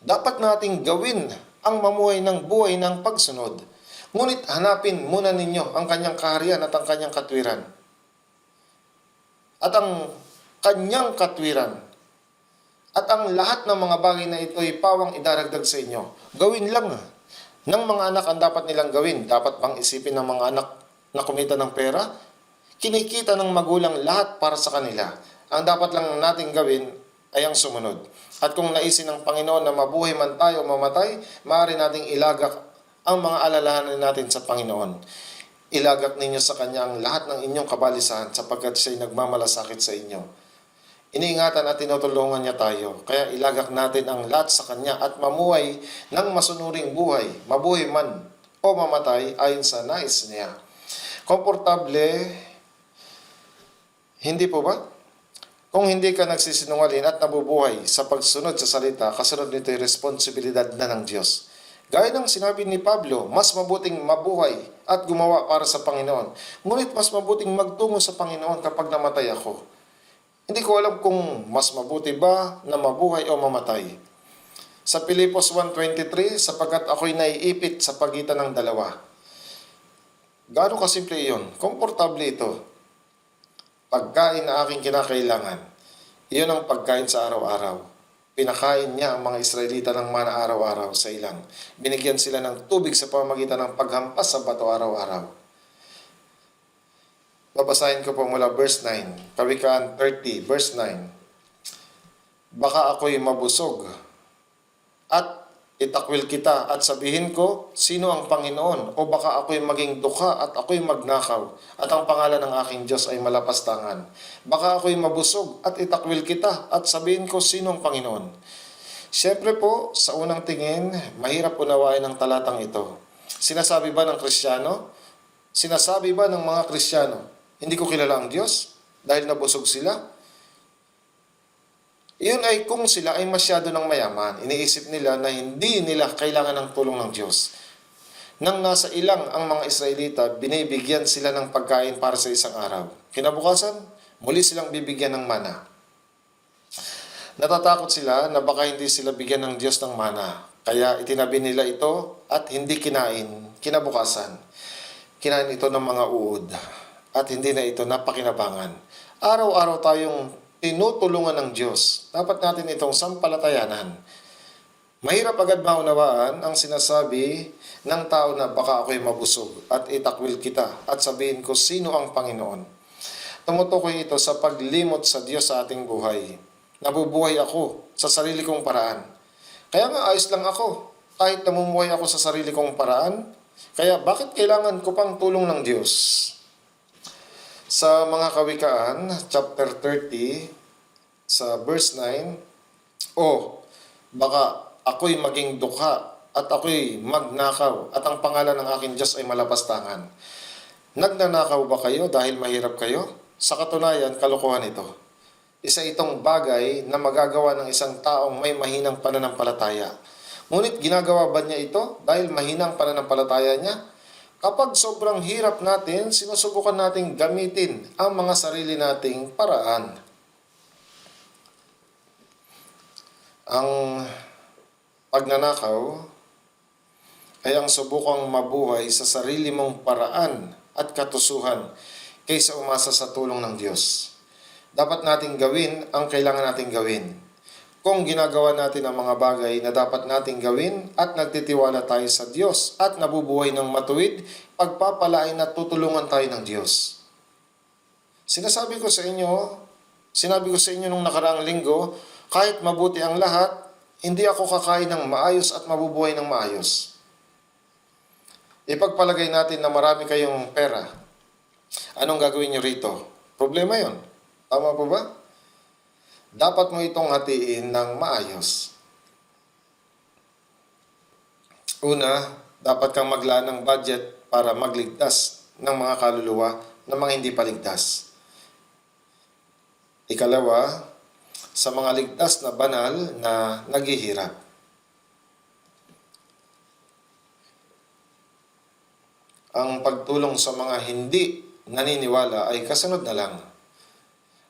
Dapat nating gawin ang mamuhay ng buhay ng pagsunod. Ngunit hanapin muna ninyo ang kanyang kaharian at ang kanyang katwiran. At ang kanyang katwiran at ang lahat ng mga bagay na ito ay pawang idaragdag sa inyo. Gawin lang ng mga anak ang dapat nilang gawin. Dapat bang isipin ng mga anak na kumita ng pera? Kinikita ng magulang lahat para sa kanila. Ang dapat lang nating gawin ay ang sumunod. At kung naisin ng Panginoon na mabuhay man tayo o mamatay, maaari nating ilagak ang mga alalahanin natin sa Panginoon. Ilagak ninyo sa Kanya ang lahat ng inyong kabalisahan sapagkat siya'y nagmamalasakit sa inyo. Iniingatan at tinutulungan niya tayo. Kaya ilagak natin ang lahat sa Kanya at mamuhay ng masunuring buhay, mabuhay man o mamatay ayon sa nais niya. Komportable, hindi po ba? Kung hindi ka nagsisinungaling at nabubuhay sa pagsunod sa salita, kasunod nito ay responsibilidad na ng Diyos. Gaya ng sinabi ni Pablo, mas mabuting mabuhay at gumawa para sa Panginoon. Ngunit mas mabuting magtungo sa Panginoon kapag namatay ako. Hindi ko alam kung mas mabuti ba na mabuhay o mamatay. Sa Pilipos 1:23, sapagkat ako'y naiipit sa pagitan ng dalawa. Gaano kasimple iyon? Komportable ito. Pagkain na aking kinakailangan. Iyon ang pagkain sa araw-araw. Pinakain niya ang mga Israelita ng mana araw-araw sa ilang. Binigyan sila ng tubig sa pamamagitan ng paghampas sa bato araw-araw. Babasahin ko po mula verse 9. Kawikaan 30, verse 9. Baka ako'y mabusog at itakwil kita at sabihin ko, sino ang Panginoon? O baka ako'y maging dukha at ako'y magnakaw at ang pangalan ng aking Diyos ay malapastangan. Baka ako'y mabusog at itakwil kita at sabihin ko, sino ang Panginoon? Siyempre po, sa unang tingin, mahirap unawain ang talatang ito. Sinasabi ba ng Kristiyano? Sinasabi ba ng mga Kristiyano, hindi ko kilala ang Diyos dahil nabusog sila? Iyon ay kung sila ay masyado ng mayaman. Iniisip nila na hindi nila kailangan ng tulong ng Diyos. Nang nasa ilang ang mga Israelita, binibigyan sila ng pagkain para sa isang araw. Kinabukasan, muli silang bibigyan ng mana. Natatakot sila na baka hindi sila bigyan ng Diyos ng mana. Kaya itinabi nila ito at hindi kinain. Kinabukasan, kinain ito ng mga uod. At hindi na ito napakinabangan. Araw-araw tayong tinutulungan ng Diyos. Dapat natin itong sampalatayanan. Mahirap agad maunawaan ang sinasabi ng tao na baka ako'y mabusog at itakwil kita at sabihin ko sino ang Panginoon. Tumutukoy ito sa paglimot sa Diyos sa ating buhay. Nabubuhay ako sa sarili kong paraan. Kaya nga ayos lang ako kahit namumuhay ako sa sarili kong paraan. Kaya bakit kailangan ko pang tulong ng Diyos? Sa mga Kawikaan, chapter 30, sa verse 9, baka ako'y maging dukha at ako'y magnakaw at ang pangalan ng aking Diyos ay malapastangan. Nagnanakaw ba kayo dahil mahirap kayo? Sa katunayan, kalokohan ito. Isa itong bagay na magagawa ng isang taong may mahinang pananampalataya. Ngunit ginagawa ba niya ito dahil mahinang pananampalataya niya? Kapag sobrang hirap natin, sinusubukan nating gamitin ang mga sarili nating paraan. Ang pagnanakaw ay ang subukang mabuhay sa sarili mong paraan at katusuhan kaysa umasa sa tulong ng Diyos. Dapat nating gawin ang kailangan nating gawin. Kung ginagawa natin ang mga bagay na dapat nating gawin at nagtitiwala tayo sa Diyos at nabubuhay ng matuwid, pagpapalain at tutulungan tayo ng Diyos. Sinabi ko sa inyo nung nakaraang linggo, kahit mabuti ang lahat, hindi ako kakain ng maayos at mabubuhay ng maayos. Ipagpalagay natin na marami kayong pera. Anong gagawin nyo rito? Problema yon. Tama po ba? Dapat mo itong hatiin ng maayos. Una, dapat kang maglaan ng budget para magligtas ng mga kaluluwa ng mga hindi paligtas. Ikalawa, sa mga ligtas na banal na naghihirap. Ang pagtulong sa mga hindi naniniwala ay kasunod na lang.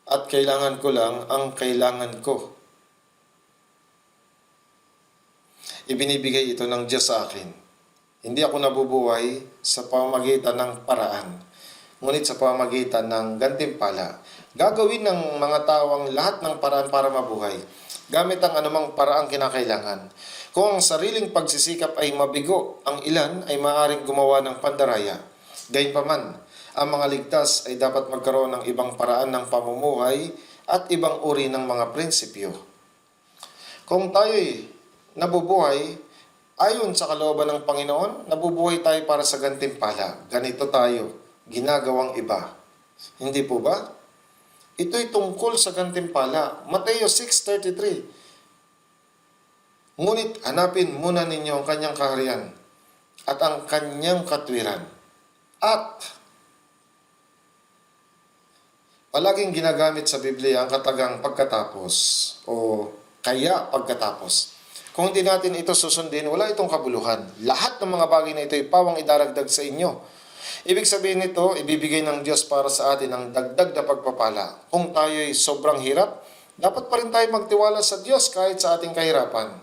At kailangan ko lang ang kailangan ko. Ibinibigay ito ng Diyos sa akin. Hindi ako nabubuhay sa pamamagitan ng paraan, ngunit sa pamamagitan ng gantimpala. Gagawin ng mga tao ang lahat ng paraan para mabuhay, gamit ang anumang paraang kinakailangan. Kung ang sariling pagsisikap ay mabigo, ang ilan ay maaaring gumawa ng pandaraya. Gayunpaman, ang mga ligtas ay dapat magkaroon ng ibang paraan ng pamumuhay at ibang uri ng mga prinsipyo. Kung tayo'y nabubuhay ayon sa kalooban ng Panginoon, nabubuhay tayo para sa gantimpala. Ganito tayo, ginagawang iba. Hindi po ba? Ito'y tungkol sa gantimpala. Mateo 6:33. Ngunit hanapin muna ninyo ang kanyang kaharian at ang kanyang katwiran. At palaging ginagamit sa Biblia ang katagang pagkatapos o kaya pagkatapos. Kung hindi natin ito susundin, wala itong kabuluhan. Lahat ng mga bagay na ito ay pawang idaragdag sa inyo. Ibig sabihin nito, ibibigay ng Diyos para sa atin ang dagdag na pagpapala. Kung tayo ay sobrang hirap, dapat pa rin tayo magtiwala sa Diyos kahit sa ating kahirapan.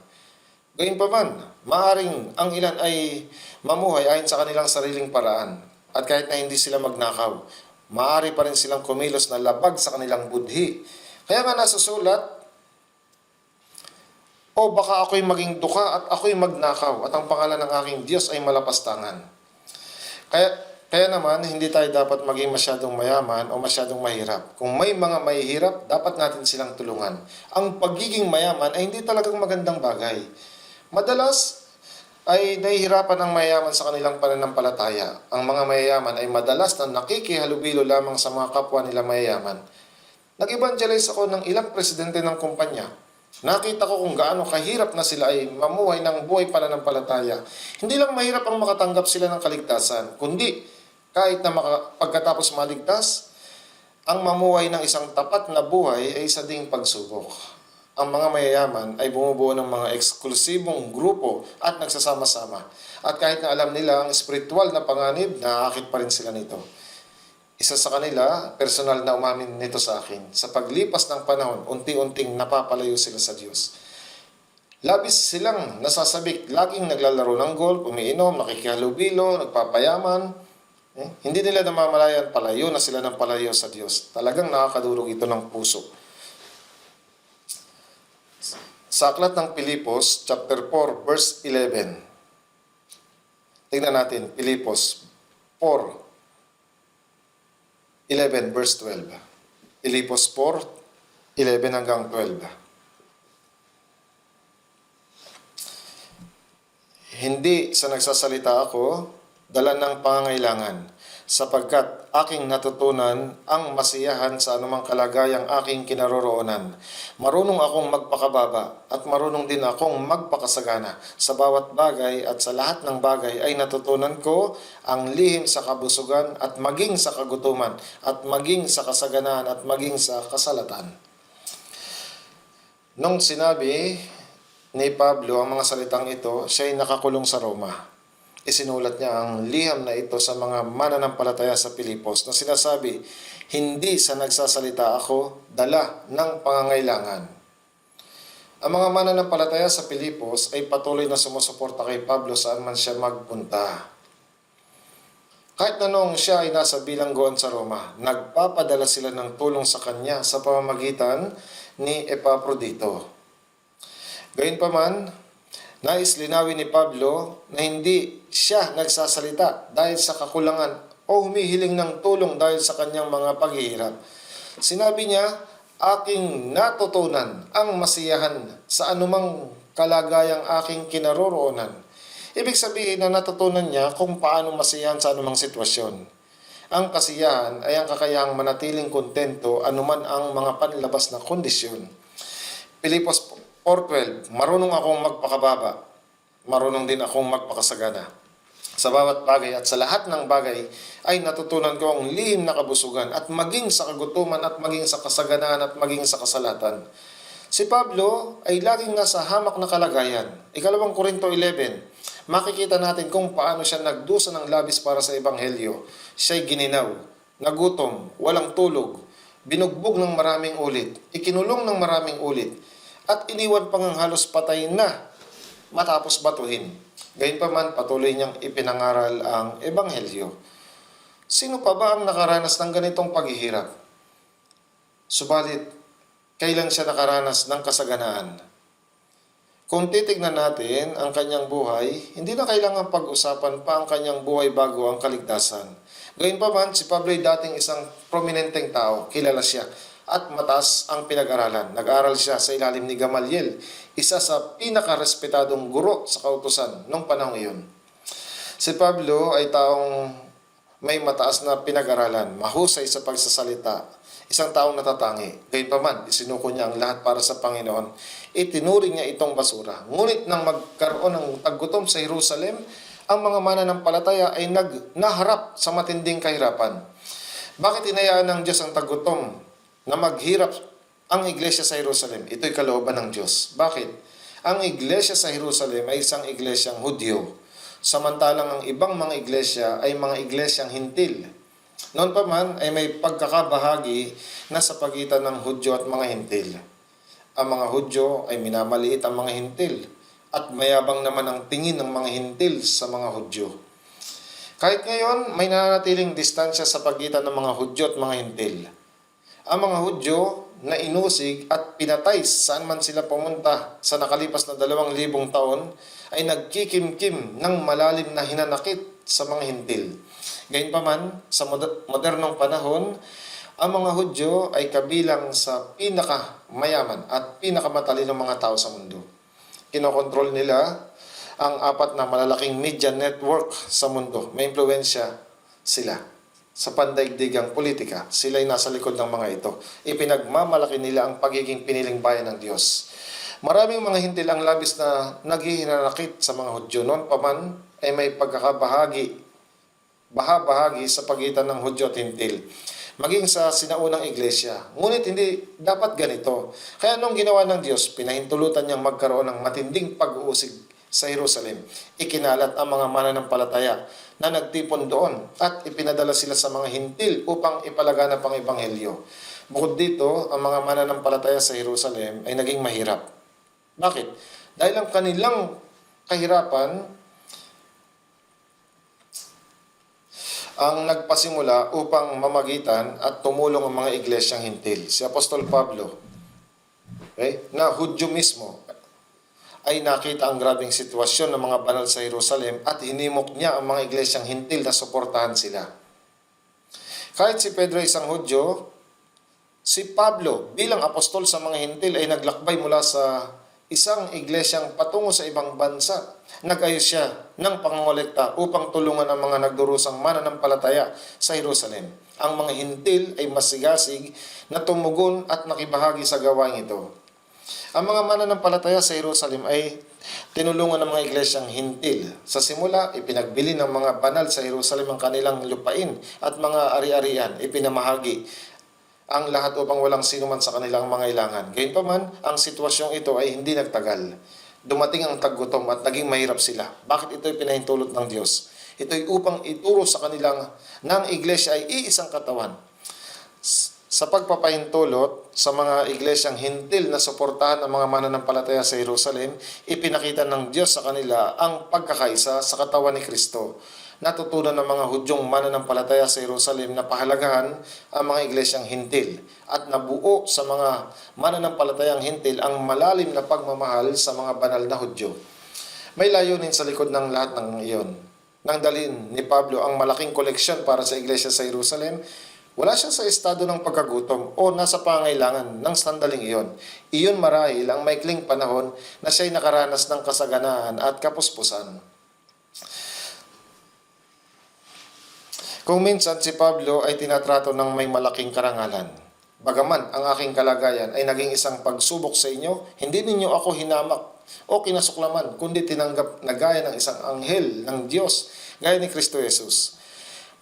Gayunpaman, maaring ang ilan ay mamuhay ayon sa kanilang sariling paraan. At kahit na hindi sila magnakaw, maaari pa rin silang kumilos na labag sa kanilang budhi. Kaya nga nasa sulat, o baka ako'y maging duka at ako'y magnakaw at ang pangalan ng aking Diyos ay malapastangan. Kaya naman, hindi tayo dapat maging masyadong mayaman o masyadong mahirap. Kung may mga mahihirap, dapat natin silang tulungan. Ang pagiging mayaman ay hindi talagang magandang bagay. Madalas ay nahihirapan ang mayayaman sa kanilang pananampalataya. Ang mga mayayaman ay madalas na nakikihalubilo lamang sa mga kapwa nila mayayaman. Nag-evangelize ako ng ilang presidente ng kumpanya. Nakita ko kung gaano kahirap na sila ay mamuhay ng buhay pananampalataya. Hindi lang mahirap ang makatanggap sila ng kaligtasan, kundi kahit na pagkatapos maligtas, ang mamuhay ng isang tapat na buhay ay isa ding pagsubok. Ang mga mayayaman ay bumubuo ng mga eksklusibong grupo at nagsasama-sama. At kahit na alam nila ang espiritual na panganib, nakakit pa rin sila nito. Isa sa kanila, personal na umamin nito sa akin. Sa paglipas ng panahon, unti-unting napapalayo sila sa Diyos. Labis silang nasasabik, laging naglalaro ng golf, umiinom, nakikihalubilo, nagpapayaman. Hindi nila namamalayan, palayo na sila ng palayo sa Diyos. Talagang nakakadurog ito ng puso. Sa aklat ng Pilipos, chapter 4, verse 11. Tingnan natin, Pilipos 4, 11 verse 12. Pilipos 4, 11 hanggang 12. Hindi sa nagsasalita ako, dala ng pangangailangan, sapagkat aking natutunan ang masiyahan sa anumang kalagayang aking kinaroroonan. Marunong akong magpakababa at marunong din akong magpakasagana. Sa bawat bagay at sa lahat ng bagay ay natutunan ko ang lihim sa kabusugan at maging sa kagutuman at maging sa kasaganaan at maging sa kasalatan. Nung sinabi ni Pablo ang mga salitang ito, siya ay nakakulong sa Roma. Isinulat niya ang liham na ito sa mga mananampalataya sa Pilipos na sinasabi, hindi sa nagsasalita ako, dala ng pangangailangan. Ang mga mananampalataya sa Pilipos ay patuloy na sumusuporta kay Pablo saan man siya magpunta. Kahit na noong siya ay nasa bilangguan sa Roma, nagpapadala sila ng tulong sa kanya sa pamamagitan ni Epaprodito. Gayunpaman, nais linawin ni Pablo na hindi siya nagsasalita dahil sa kakulangan o humihiling ng tulong dahil sa kanyang mga paghihirap. Sinabi niya, aking natutunan ang masiyahan sa anumang kalagayang aking kinaroroonan. Ibig sabihin na natutunan niya kung paano masiyahan sa anumang sitwasyon. Ang kasiyahan ay ang kakayahang manatiling kontento anuman ang mga panlabas na kondisyon. Pilipos 4:12, marunong akong magpakababa, marunong din akong magpakasagana. Sa bawat bagay at sa lahat ng bagay ay natutunan ko ang lihim na kabusugan at maging sa kagutuman at maging sa kasaganaan at maging sa kasalatan. Si Pablo ay laging nasa hamak na kalagayan. 2 Korinto 11, makikita natin kung paano siya nagdusa ng labis para sa Ebanghelyo. Siya'y gininaw, nagutom, walang tulog, binugbog ng maraming ulit, ikinulong ng maraming ulit, at iniwan pang ang halos patay na matapos batuhin. Gayunpaman, patuloy niyang ipinangaral ang Ebanghelyo. Sino pa ba ang nakaranas ng ganitong paghihirap? Subalit, kailan siya nakaranas ng kasaganaan? Kung titignan natin ang kanyang buhay, hindi na kailangan pag-usapan pa ang kanyang buhay bago ang kaligtasan. Gayunpaman, si Pablo ay dating isang prominenteng tao, kilala siya, at mataas ang pinag-aralan. Nag-aral siya sa ilalim ni Gamaliel, isa sa pinakarespetadong guro sa kautusan noong panahon iyon. Si Pablo ay taong may mataas na pinag-aralan, mahusay sa pagsasalita, isang taong natatangi. Gayunpaman, isinuko niya ang lahat para sa Panginoon. Itinuring niya itong basura. Ngunit nang magkaroon ng taggutom sa Jerusalem, ang mga mananampalataya ay naharap sa matinding kahirapan. Bakit inayaan ng Diyos ang taggutom na maghirap ang iglesia sa Jerusalem? Ito'y kalooban ng Diyos. Bakit? Ang iglesia sa Jerusalem ay isang iglesyang Hudyo, samantalang ang ibang mga iglesia ay mga iglesyang Hintil. Noon pa man ay may pagkakabahagi na sa pagitan ng Hudyo at mga Hintil. Ang mga Hudyo ay minamaliit ang mga Hintil at mayabang naman ang tingin ng mga Hintil sa mga Hudyo. Kahit ngayon, may nananatiling distansya sa pagitan ng mga Hudyo at mga Hintil. Ang mga Hudyo na inusig at pinatay saan man sila pumunta sa nakalipas na 2,000 taon ay nagkikimkim ng malalim na hinanakit sa mga Hintil. Gayunpaman, sa modernong panahon, ang mga Hudyo ay kabilang sa pinakamayaman at pinakamatalinong mga tao sa mundo. Kinokontrol nila ang 4 na malalaking media network sa mundo. May impluwensya sila sa pandaigdigang politika. Sila ay nasa likod ng mga ito. Ipinagmamalaki nila ang pagiging piniling bayan ng Diyos. Maraming mga Hintil ang labis na naghihinanakit sa mga Hudyo. Noon pa man ay may pagkakabahagi sa pagitan ng Hudyo at Hintil, maging sa sinaunang iglesia. Ngunit hindi dapat ganito. Kaya nung ginawa ng Diyos, pinahintulutan niyang magkaroon ng matinding pag-uusig sa Jerusalem. Ikinalat ang mga mananampalataya na nagtipon doon at ipinadala sila sa mga Hintil upang ipalaganap ang Ebanghelyo. Bukod dito, ang mga mananampalataya sa Jerusalem ay naging mahirap. Bakit? Dahil ang kanilang kahirapan ang nagpasimula upang mamagitan at tumulong ang mga iglesyang Hintil. Si Apostol Pablo, na Hudyo mismo, ay nakita ang grabing sitwasyon ng mga banal sa Jerusalem at hinimok niya ang mga iglesyang Hintil na suportahan sila. Kahit si Pedro ay isang Hudyo, si Pablo bilang apostol sa mga Hintil ay naglakbay mula sa isang iglesyang patungo sa ibang bansa. Nag-ayos siya ng pangongolekta upang tulungan ang mga nagdurusang mananampalataya sa Jerusalem. Ang mga Hintil ay masigasig na tumugon at nakibahagi sa gawain ito. Ang mga mananampalataya sa Jerusalem ay tinulungan ng mga iglesyang Hintil. Sa simula, ipinagbili ng mga banal sa Jerusalem ang kanilang lupain at mga ari-arian. Ipinamahagi ang lahat upang walang sinuman sa kanilang mga ilangan. Gayunpaman, ang sitwasyong ito ay hindi nagtagal. dumating ang taggutom at naging mahirap sila. Bakit ito'y pinahintulot ng Diyos? Ito'y upang ituro sa kanilang na ang iglesia ay iisang katawan. Sa pagpapahintulot sa mga iglesyang hintil na suportahan ang mga mananampalataya sa Jerusalem, ipinakita ng Diyos sa kanila ang pagkakaisa sa katawan ni Kristo. Natutunan ng mga Hudyong mananampalataya sa Jerusalem na pahalagahan ang mga iglesyang hintil at nabuo sa mga mananampalatayang hintil ang malalim na pagmamahal sa mga banal na Hudyo. May layunin sa likod ng lahat ng iyon. Nang dalhin ni Pablo ang malaking koleksyon para sa iglesia sa Jerusalem, wala siya sa estado ng pagkagutom o nasa pangailangan ng sandaling iyon. Iyon marahil ang maikling panahon na siya'y nakaranas ng kasaganaan at kapuspusan. Kung minsan si Pablo ay tinatrato ng may malaking karangalan, bagaman ang aking kalagayan ay naging isang pagsubok sa inyo, hindi ninyo ako hinamak o kinasuklaman, kundi tinanggap na gaya ng isang anghel ng Diyos, gaya ni Kristo Jesus.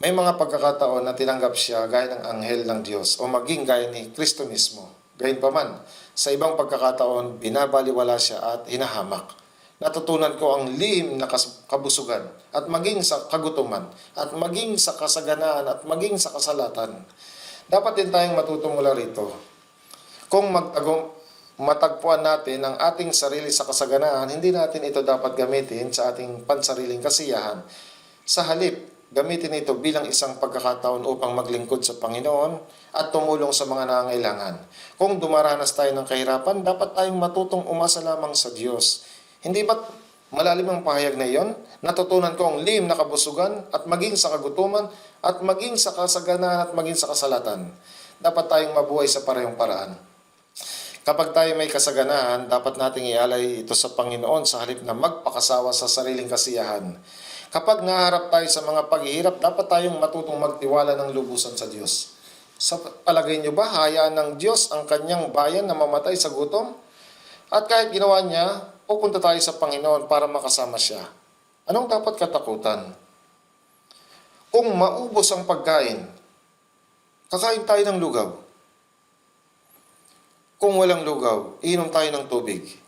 May mga pagkakataon na tinanggap siya gaya ng anghel ng Diyos o maging gaya ni Kristo mismo. Gayunpaman, sa ibang pagkakataon, binabaliwala siya at hinahamak. Natutunan ko ang lihim na kabusugan at maging sa kagutuman at maging sa kasaganaan at maging sa kasalatan. Dapat din tayong matuto mula rito. Kung matagpuan natin ang ating sarili sa kasaganaan, hindi natin ito dapat gamitin sa ating pansariling kasiyahan. Sa halip, gamitin ito bilang isang pagkakataon upang maglingkod sa Panginoon at tumulong sa mga nangangailangan. Kung dumaranas tayo ng kahirapan, dapat tayong matutong umasa lamang sa Diyos. Hindi ba't malalim ang pahayag na iyon? Natutunan ko ang lihim na kabusugan at maging sa kagutuman at maging sa kasaganaan at maging sa kasalatan. Dapat tayong mabuhay sa parehong paraan. Kapag tayo may kasaganahan, dapat nating ialay ito sa Panginoon sa halip na magpakasawa sa sariling kasiyahan. Kapag naharap tayo sa mga paghihirap, dapat tayong matutong magtiwala ng lubusan sa Diyos. Sa palagay niyo ba, hayaan ng Diyos ang kanyang bayan na mamatay sa gutom? At kahit ginawa niya, pupunta tayo sa Panginoon para makasama siya. Anong dapat katakutan? Kung maubos ang pagkain, kakain tayo ng lugaw. Kung walang lugaw, iinom tayo ng tubig.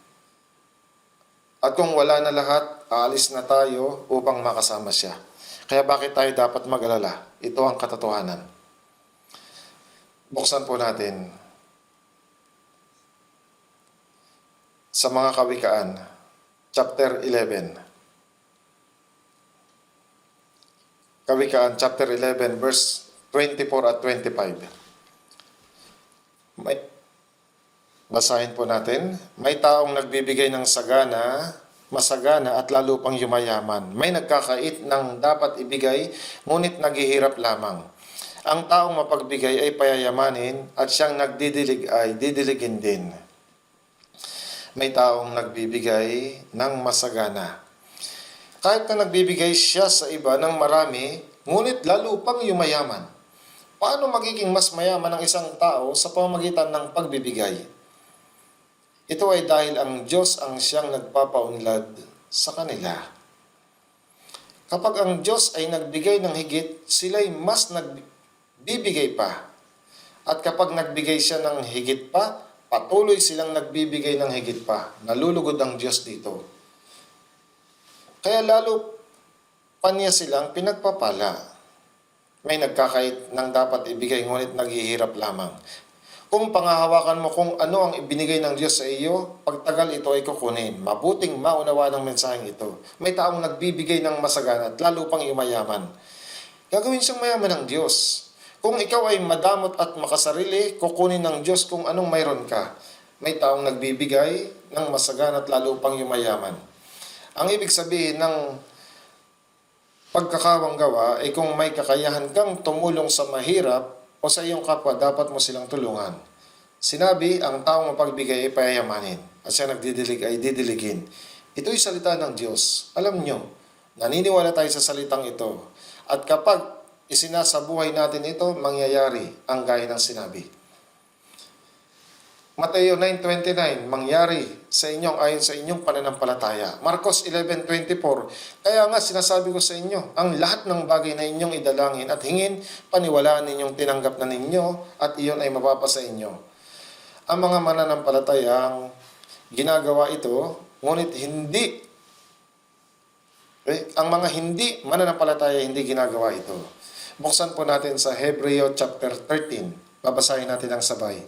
At kung wala na lahat, aalis na tayo upang makasama siya. Kaya bakit tayo dapat mag-alala? Ito ang katotohanan. Buksan po natin sa mga Kawikaan, chapter 11. Kawikaan, chapter 11, verse 24 at 25. Basahin po natin. May taong nagbibigay ng sagana, masagana at lalo pang yumayaman. May nagkakait ng dapat ibigay, ngunit naghihirap lamang. Ang taong mapagbigay ay payayamanin at siyang nagdidilig ay didiligin din. May taong nagbibigay ng masagana. Kahit na nagbibigay siya sa iba ng marami, ngunit lalo pang yumayaman. Paano magiging mas mayaman ang isang tao sa pamamagitan ng pagbibigay? Ito ay dahil ang Diyos ang siyang nagpapaunlad sa kanila. Kapag ang Diyos ay nagbigay ng higit, sila'y mas nagbibigay pa. At kapag nagbigay siya ng higit pa, patuloy silang nagbibigay ng higit pa. Nalulugod ang Diyos dito. Kaya lalo pa niya silang pinagpapala. May nagkakait ng dapat ibigay ngunit naghihirap lamang. Kung pangahawakan mo kung ano ang ibinigay ng Diyos sa iyo, pagtagal ito ay kukunin. Mabuting maunawa ng mensaheng ito. May taong nagbibigay ng masagana at lalo pang yumayaman. Gagawin siyang mayaman ng Diyos. Kung ikaw ay madamot at makasarili, kukunin ng Diyos kung anong mayroon ka. May taong nagbibigay ng masagana at lalo pang yumayaman. Ang ibig sabihin ng pagkakawang gawa ay kung may kakayahan kang tumulong sa mahirap o sa iyong kapwa, dapat mo silang tulungan. Sinabi, ang taong mapagbigay ay payayamanin at siya nagdidilig ay didiligin. Ito'y salita ng Diyos. Alam nyo, naniniwala tayo sa salitang ito. At kapag isinasabuhay natin ito, mangyayari ang gaya ng sinabi. Mateo 9:29, mangyari sa inyong ayon sa inyong pananampalataya. Marcos 11:24, kaya nga sinasabi ko sa inyo, ang lahat ng bagay na inyong idalangin at hingin, paniwalaan ninyong tinanggap na ninyo at iyon ay mapapasa inyo. Ang mga mananampalatayang ginagawa ito ngunit hindi. Ang mga hindi mananampalataya hindi ginagawa ito. Buksan po natin sa Hebreo chapter 13. Babasahin natin ang sabay.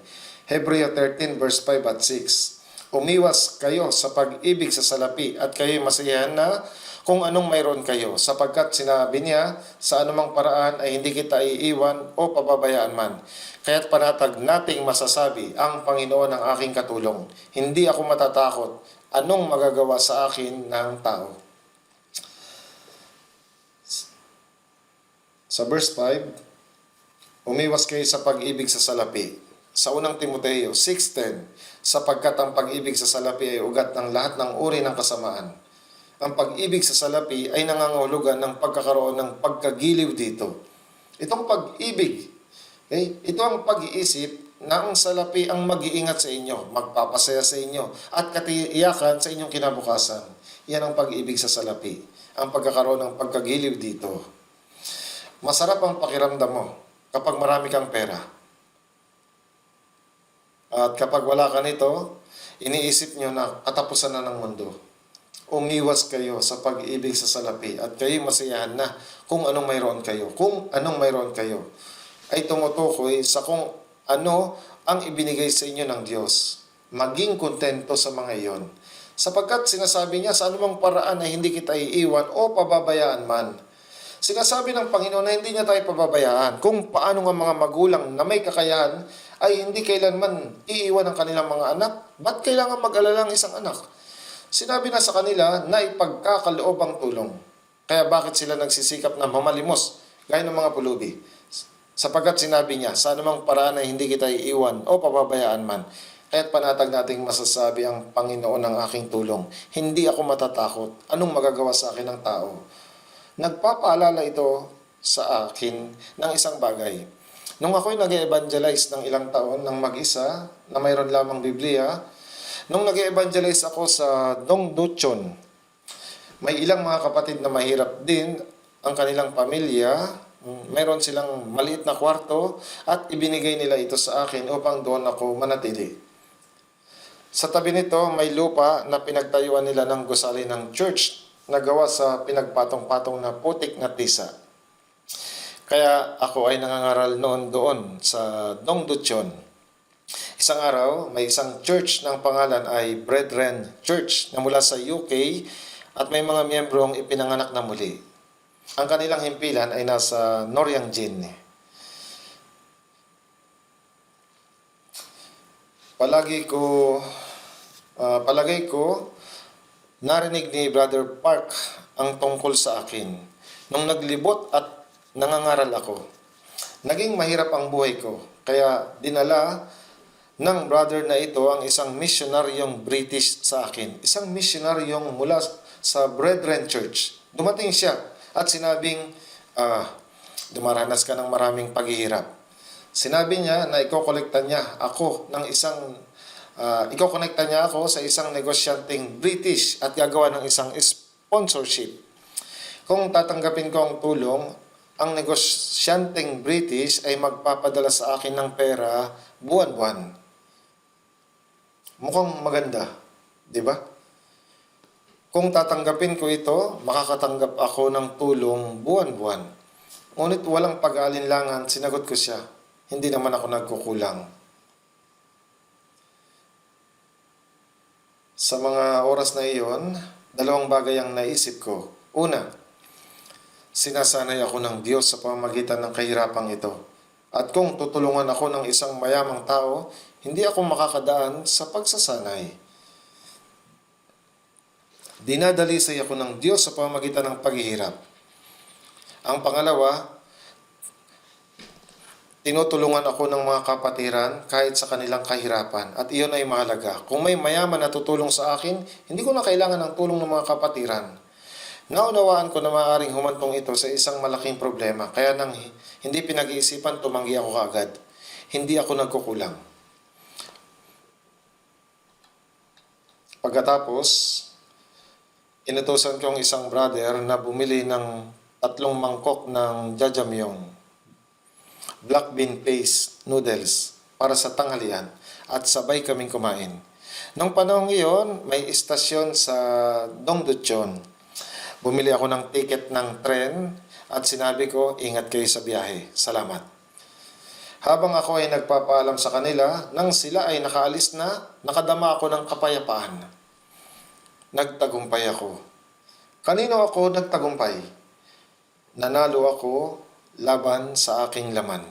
Hebreo 13 verse 5 at 6. Umiwas kayo sa pag-ibig sa salapi at kayo'y masiyahan na kung anong mayroon kayo, sapagkat sinabi niya, sa anumang paraan ay hindi kita iiwan o pababayaan man. Kaya't panatag nating masasabi, ang Panginoon ang aking katulong. Hindi ako matatakot. Anong magagawa sa akin ng tao? Sa verse 5, umiwas kayo sa pag-ibig sa salapi. Sa unang Timoteo 6:10, sapagkat ang pag-ibig sa salapi ay ugat ng lahat ng uri ng kasamaan. Ang pag-ibig sa salapi ay nangangahulugan ng pagkakaroon ng pagkagiliw dito. Itong pag-ibig, ito ang pag-iisip na ang salapi ang mag-iingat sa inyo, magpapasaya sa inyo, at katiyakan sa inyong kinabukasan. Yan ang pag-ibig sa salapi, ang pagkakaroon ng pagkagiliw dito. Masarap ang pakiramdam mo kapag marami kang pera. At kapag wala ka nito, iniisip nyo na katapusan na ng mundo. Umiwas kayo sa pag-ibig sa salapi at kayo masiyahan na kung anong mayroon kayo. Kung anong mayroon kayo ay tumutukoy sa kung ano ang ibinigay sa inyo ng Diyos. Maging kontento sa mga iyon. Sapagkat sinasabi niya sa anumang paraan ay hindi kita iiwan o pababayaan man. Sinasabi ng Panginoon na hindi niya tayo pababayaan. Kung paano nga mga magulang na may kakayahan ay hindi kailanman iiwan ang kanilang mga anak, ba't kailangan mag-alala ang isang anak? Sinabi na sa kanila na ipagkakaloob ang tulong. Kaya bakit sila nagsisikap na mamalimos gaya ng mga pulubi? Sapagkat sinabi niya, sa anumang paraan ay hindi kita iiwan o pababayaan man. Kaya't panatag nating masasabi ang Panginoon ang aking tulong. Hindi ako matatakot. Anong magagawa sa akin ng tao? Nagpapaalala ito sa akin ng isang bagay. Nung ako'y nag-evangelize ng ilang taon ng mag-isa na mayroon lamang Biblia, nung nag-evangelize ako sa Dongducheon, may ilang mga kapatid na mahirap din ang kanilang pamilya. Mayroon silang maliit na kwarto at ibinigay nila ito sa akin upang doon ako manatili. Sa tabi nito, may lupa na pinagtayuan nila ng gusali ng church na gawa sa pinagpatong-patong na putik na tisa. Kaya ako ay nangangaral noon doon sa Dongducheon. Isang araw, may isang church ng pangalan ay Brethren Church na mula sa UK at may mga miyembrong ipinanganak na muli. Ang kanilang himpilan ay nasa Noryangjin. Palagay ko, narinig ni Brother Park ang tungkol sa akin. Nung naglibot at nangangaral ako, naging mahirap ang buhay ko. Kaya dinala ng brother na ito ang isang missionaryong British sa akin. Isang missionaryong mula sa Brethren Church. Dumating siya at sinabing, dumaranas ka ng maraming paghihirap. Sinabi niya na ikokolekta niya ako sa isang negosyanteng British at gagawa ng isang sponsorship. Kung tatanggapin ko ang tulong, ang negosyanteng British ay magpapadala sa akin ng pera buwan-buwan. Mukhang maganda, di ba? Kung tatanggapin ko ito, makakatanggap ako ng tulong buwan-buwan. Ngunit walang pag-aalinlangan, sinagot ko siya. Hindi naman ako nagkukulang. Sa mga oras na iyon, dalawang bagay ang naisip ko. Una, sinasanay ako ng Diyos sa pamamagitan ng kahirapang ito. At kung tutulungan ako ng isang mayamang tao, hindi ako makakadaan sa pagsasanay. Dinadalisay ako ng Diyos sa pamamagitan ng paghihirap. Ang pangalawa, tinutulungan ako ng mga kapatiran kahit sa kanilang kahirapan. At iyon ay mahalaga. Kung may mayaman na tutulong sa akin, hindi ko na kailangan ng tulong ng mga kapatiran. Naunawaan ko na maaaring humantong ito sa isang malaking problema. Kaya nang hindi pinag-iisipan, tumanggi ako kaagad. Hindi ako nagkukulang. Pagkatapos, inutusan ko ang isang brother na bumili ng 3 mangkok ng jajamyeon, black bean paste noodles para sa tanghalian at sabay kaming kumain. Nung panahon iyon, may istasyon sa Dongducheon. Bumili ako ng ticket ng tren at sinabi ko, ingat kayo sa biyahe. Salamat. Habang ako ay nagpapaalam sa kanila, nang sila ay nakaalis na, nakadama ako ng kapayapaan. Nagtagumpay ako. Kanino ako nagtagumpay? Nanalo ako laban sa aking laman.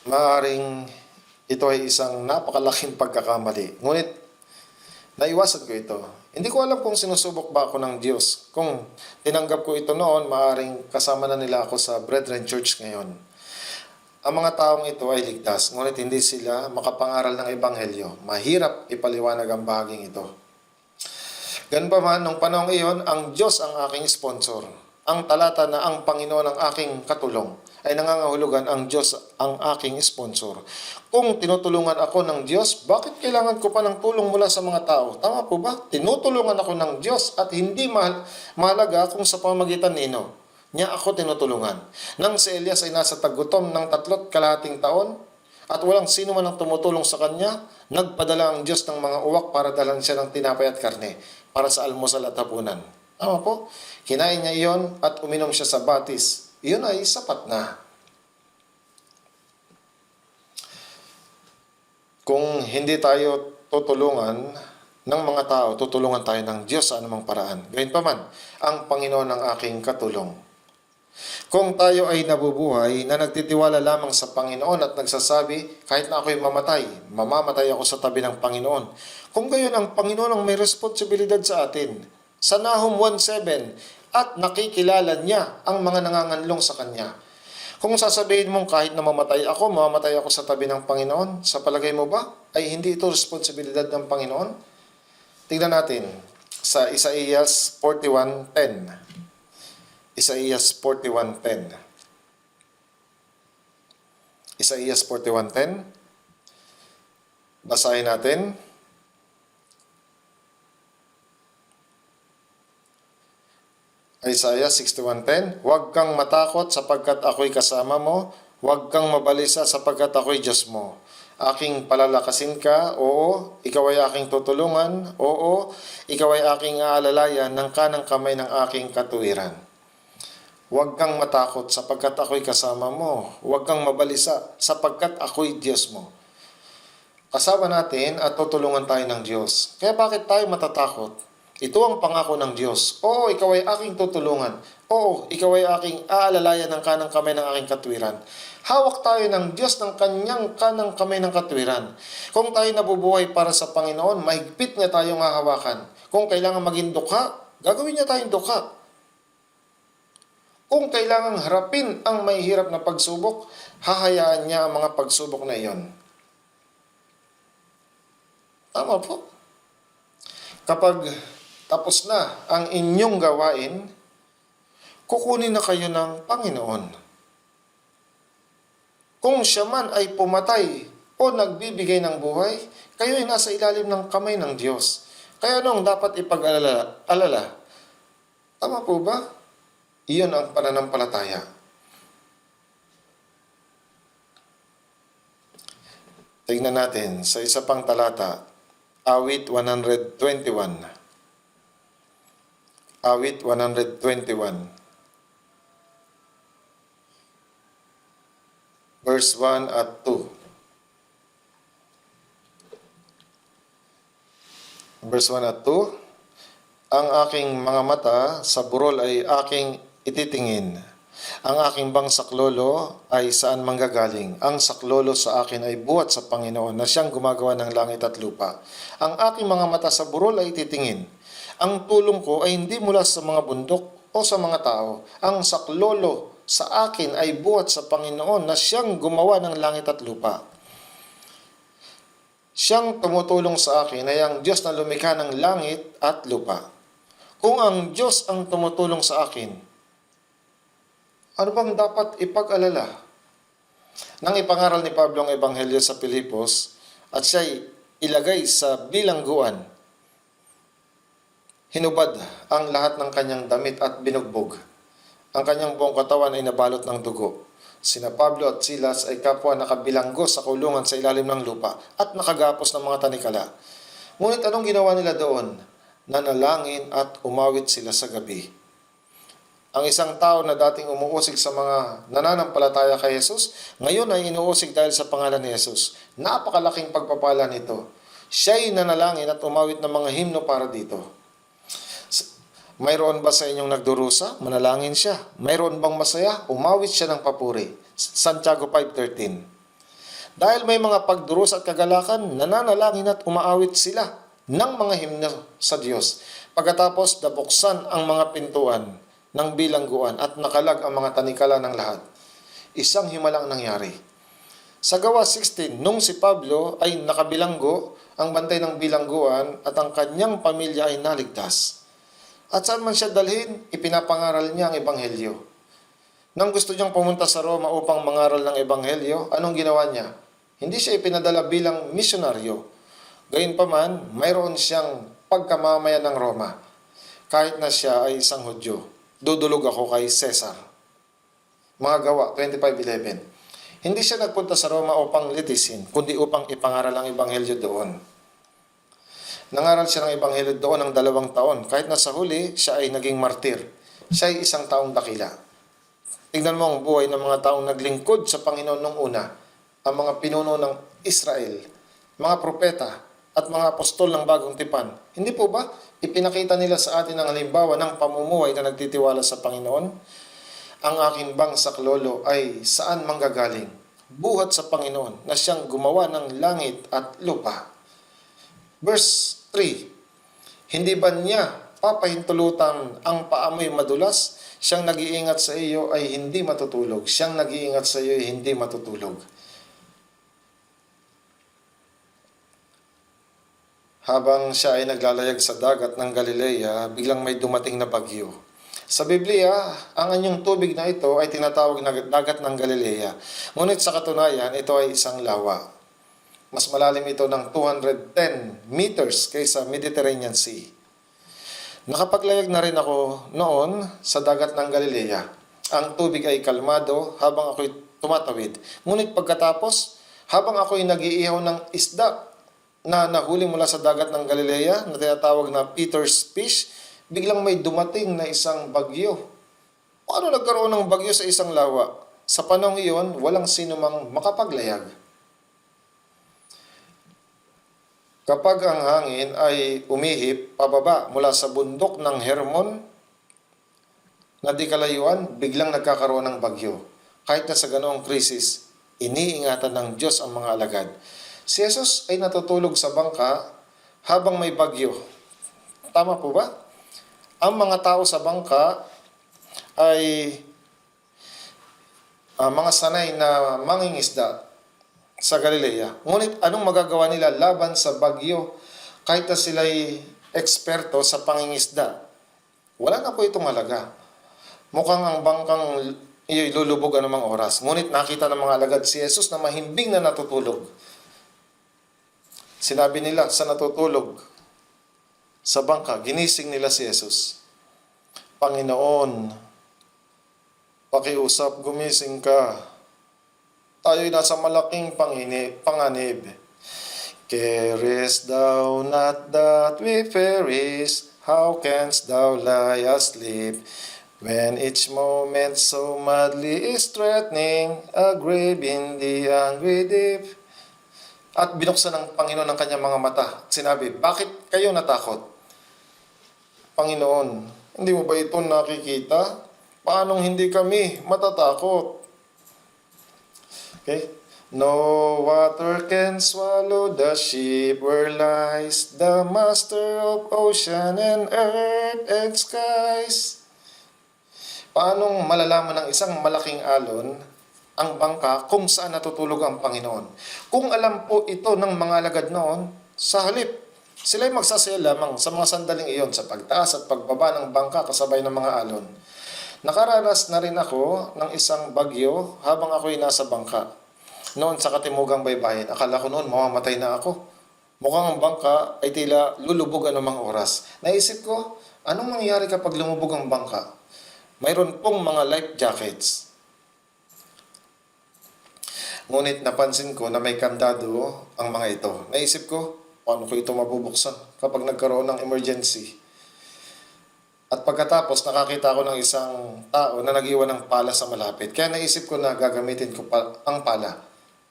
Maaring ito ay isang napakalaking pagkakamali. Ngunit, naiwasan ko ito. Hindi ko alam kung sinusubok ba ako ng Diyos. Kung tinanggap ko ito noon, maaring kasama na nila ako sa Brethren Church ngayon. Ang mga taong ito ay ligtas, ngunit hindi sila makapangaral ng Ebanghelyo. Mahirap ipaliwanag ang bahaging ito. Ganun pa man, nung panahon iyon, ang Diyos ang aking sponsor. Ang talata na ang Panginoon ang aking katulong ay nangangahulugan ang Diyos ang aking sponsor. Kung tinutulungan ako ng Diyos, bakit kailangan ko pa ng tulong mula sa mga tao? Tama po ba? Tinutulungan ako ng Diyos at hindi mahalaga kung sa pamamagitan nino niya ako tinutulungan. Nang si Elias ay nasa tagutom ng 3 kalahating taon at walang sino man ang tumutulong sa kanya, nagpadala ang Diyos ng mga uwak para dalan siya ng tinapay at karne para sa almusal at hapunan. Tama po? Kinain niya iyon at uminom siya sa batis. Iyon ay sapat na. Kung hindi tayo tutulungan ng mga tao, tutulungan tayo ng Diyos sa anumang paraan. Gayunpaman, ang Panginoon ang aking katulong. Kung tayo ay nabubuhay na nagtitiwala lamang sa Panginoon at nagsasabi, kahit na ako'y mamatay, mamamatay ako sa tabi ng Panginoon. Kung gayon, ang Panginoon ang may responsibilidad sa atin. Sa Nahum 1:7, at nakikilala niya ang mga nanganganlong sa Kanya. Kung sasabihin mong kahit na mamatay ako sa tabi ng Panginoon, sa palagay mo ba ay hindi ito responsibilidad ng Panginoon? Tingnan natin sa Isaías 41:10. Isaías 41:10. Isaías 41:10. Basahin natin. Isaiah 61:10, huwag kang matakot sapagkat ako'y kasama mo, huwag kang mabalisa sapagkat ako'y Diyos mo. Aking palalakasin ka, oo, ikaw ay aking tutulungan, oo, ikaw ay aking aalalayan ng kanang kamay ng aking katuwiran. Huwag kang matakot sapagkat ako'y kasama mo, huwag kang mabalisa sapagkat ako'y Diyos mo. Kasama natin at tutulungan tayo ng Diyos. Kaya bakit tayo matatakot? Ito ang pangako ng Diyos. Oo, ikaw ay aking tutulungan. Oo, ikaw ay aking aalalayan ng kanang kamay ng aking katwiran. Hawak tayo ng Diyos ng kanyang kanang kamay ng katwiran. Kung tayo nabubuhay para sa Panginoon, mahigpit niya tayong hahawakan. Kung kailangan maging dukha, gagawin niya tayong dukha. Kung kailangan harapin ang may hirap na pagsubok, hahayaan niya ang mga pagsubok na iyon. Tama po. Kapag tapos na ang inyong gawain, kukunin na kayo ng Panginoon. Kung siya man ay pumatay o nagbibigay ng buhay, kayo ay nasa ilalim ng kamay ng Diyos. Kaya anong dapat ipag-alala? Tama po ba? Iyon ang pananampalataya. Tingnan natin sa isa pang talata, Awit 121. Awit 121. Verse 1 at 2. Verse 1 at 2. Ang aking mga mata sa burol ay aking ititingin. Ang aking bang saklolo ay saan manggagaling? Ang saklolo sa akin ay buhat sa Panginoon na siyang gumagawa ng langit at lupa. Ang aking mga mata sa burol ay titingin. Ang tulong ko ay hindi mula sa mga bundok o sa mga tao. Ang saklolo sa akin ay buhat sa Panginoon na siyang gumawa ng langit at lupa. Siyang tumutulong sa akin ay ang Diyos na lumikha ng langit at lupa. Kung ang Diyos ang tumutulong sa akin, ano bang dapat ipag-alala? Nang ipangaral ni Pablo ang Ebanghelyo sa Pilipos at siya'y ilagay sa bilangguan, hinubad ang lahat ng kanyang damit at binugbog. Ang kanyang buong katawan ay nabalot ng dugo. Sina Pablo at Silas ay kapwa nakabilanggo sa kulungan sa ilalim ng lupa at nakagapos ng mga tanikala. Ngunit anong ginawa nila doon? Nanalangin at umawit sila sa gabi. Ang isang tao na dating umuusig sa mga nananampalataya kay Jesus, ngayon ay inuusig dahil sa pangalan ni Jesus. Napakalaking pagpapala nito. Siya'y nanalangin at umawit ng mga himno para dito. Mayroon ba sa inyong nagdurusa? Manalangin siya. Mayroon bang masaya? Umawit siya ng papuri. Santiago 5:13. Dahil may mga pagdurusa at kagalakan, nananalangin at umaawit sila ng mga himno sa Diyos. Pagkatapos nabuksan ang mga pintuan ng bilangguan at nakalag ang mga tanikala ng lahat. Isang himalang nangyari. Sa Gawa 16, nung si Pablo ay nakabilanggo, ang bantay ng bilangguan at ang kanyang pamilya ay naligtas. At saan man siya dalhin, ipinapangaral niya ang ebanghelyo. Nang gusto niyang pumunta sa Roma upang mangaral ng ebanghelyo, anong ginawa niya? Hindi siya ipinadala bilang misyonaryo. Gayunpaman, mayroon siyang pagkamamayan ng Roma. Kahit na siya ay isang Hudyo, dudulog ako kay Cesar. Mga Gawa 25:11. Hindi siya nagpunta sa Roma upang litisin, kundi upang ipangaral ang ebanghelyo doon. Nangaral siya ng ebanghelyo doon ng 2 taon. Kahit na sa huli, siya ay naging martir. Siya ay isang taong dakila. Tingnan mo ang buhay ng mga taong naglingkod sa Panginoon nung una. Ang mga pinuno ng Israel, mga propeta, at mga apostol ng bagong tipan. Hindi po ba? Ipinakita nila sa atin ang halimbawa ng pamumuhay na nagtitiwala sa Panginoon. Ang aking bang saklolo ay saan manggagaling? Buhat sa Panginoon na siyang gumawa ng langit at lupa. Verse 3, hindi ba niya papahintulutan ang paamoy madulas? Siyang nag-iingat sa iyo ay hindi matutulog. Siyang nag-iingat sa iyo ay hindi matutulog. Habang siya ay naglalayag sa dagat ng Galilea, biglang may dumating na bagyo. Sa Biblia, ang anyong tubig na ito ay tinatawag na dagat ng Galilea. Ngunit sa katunayan, ito ay isang lawa. Mas malalim ito ng 210 meters kaysa Mediterranean Sea. Nakapaglayag na rin ako noon sa dagat ng Galilea. Ang tubig ay kalmado habang ako'y tumatawid. Ngunit pagkatapos, habang ako'y nag-iihaw ng isda na nahuli mula sa dagat ng Galilea na tinatawag na Peter's Fish, biglang may dumating na isang bagyo. Paano nagkaroon ng bagyo sa isang lawa? Sa panahon iyon, walang sino mang makapaglayag. Kapag ang hangin ay umihip pababa mula sa bundok ng Hermon na di kalayuan, biglang nagkakaroon ng bagyo. Kahit na sa ganoong krisis, iniingatan ng Diyos ang mga alagad. Si Jesus ay natutulog sa bangka habang may bagyo. Tama po ba? Ang mga tao sa bangka ay mga sanay na mangingisda sa Galilea. Ngunit anong magagawa nila laban sa bagyo kahit na sila'y eksperto sa pangingisda? Wala na po itong halaga. Mukhang ang bangkang iyo'y lulubog anumang oras. Ngunit nakita ng mga alagad si Jesus na mahimbing na natutulog. Sinabi nila sa natutulog sa bangka, ginising nila si Jesus. Panginoon, pakiusap, gumising ka. Tayo'y nasa malaking panganib. Carest thou not that we perish? How canst thou lie asleep? When each moment so madly is threatening a grave in the angry deep. At binuksan ng Panginoon ang kanyang mga mata. Sinabi, bakit kayo natakot? Panginoon, hindi mo ba ito nakikita? Paanong hindi kami matatakot? Okay? No water can swallow the ship where lies the master of ocean and earth and skies. Paanong malalaman ng isang malaking alon ang bangka kung saan natutulog ang Panginoon? Kung alam po ito ng mga alagad noon, sa halip, sila'y magsasaya lamang sa mga sandaling iyon sa pagtaas at pagbaba ng bangka kasabay ng mga alon. Nakaranas na rin ako ng isang bagyo habang ako'y nasa bangka. Noon sa katimugang baybayin, akala ko noon mamamatay na ako. Mukhang ang bangka ay tila lulubog anumang oras. Naisip ko, anong mangyayari kapag lumubog ang bangka? Mayroon pong mga life jackets. Ngunit napansin ko na may kandado ang mga ito. Naisip ko, paano ko ito mabubuksan kapag nagkaroon ng emergency? At pagkatapos nakakita ko ng isang tao na nag-iwan ng pala sa malapit. Kaya naisip ko na gagamitin ko ang pala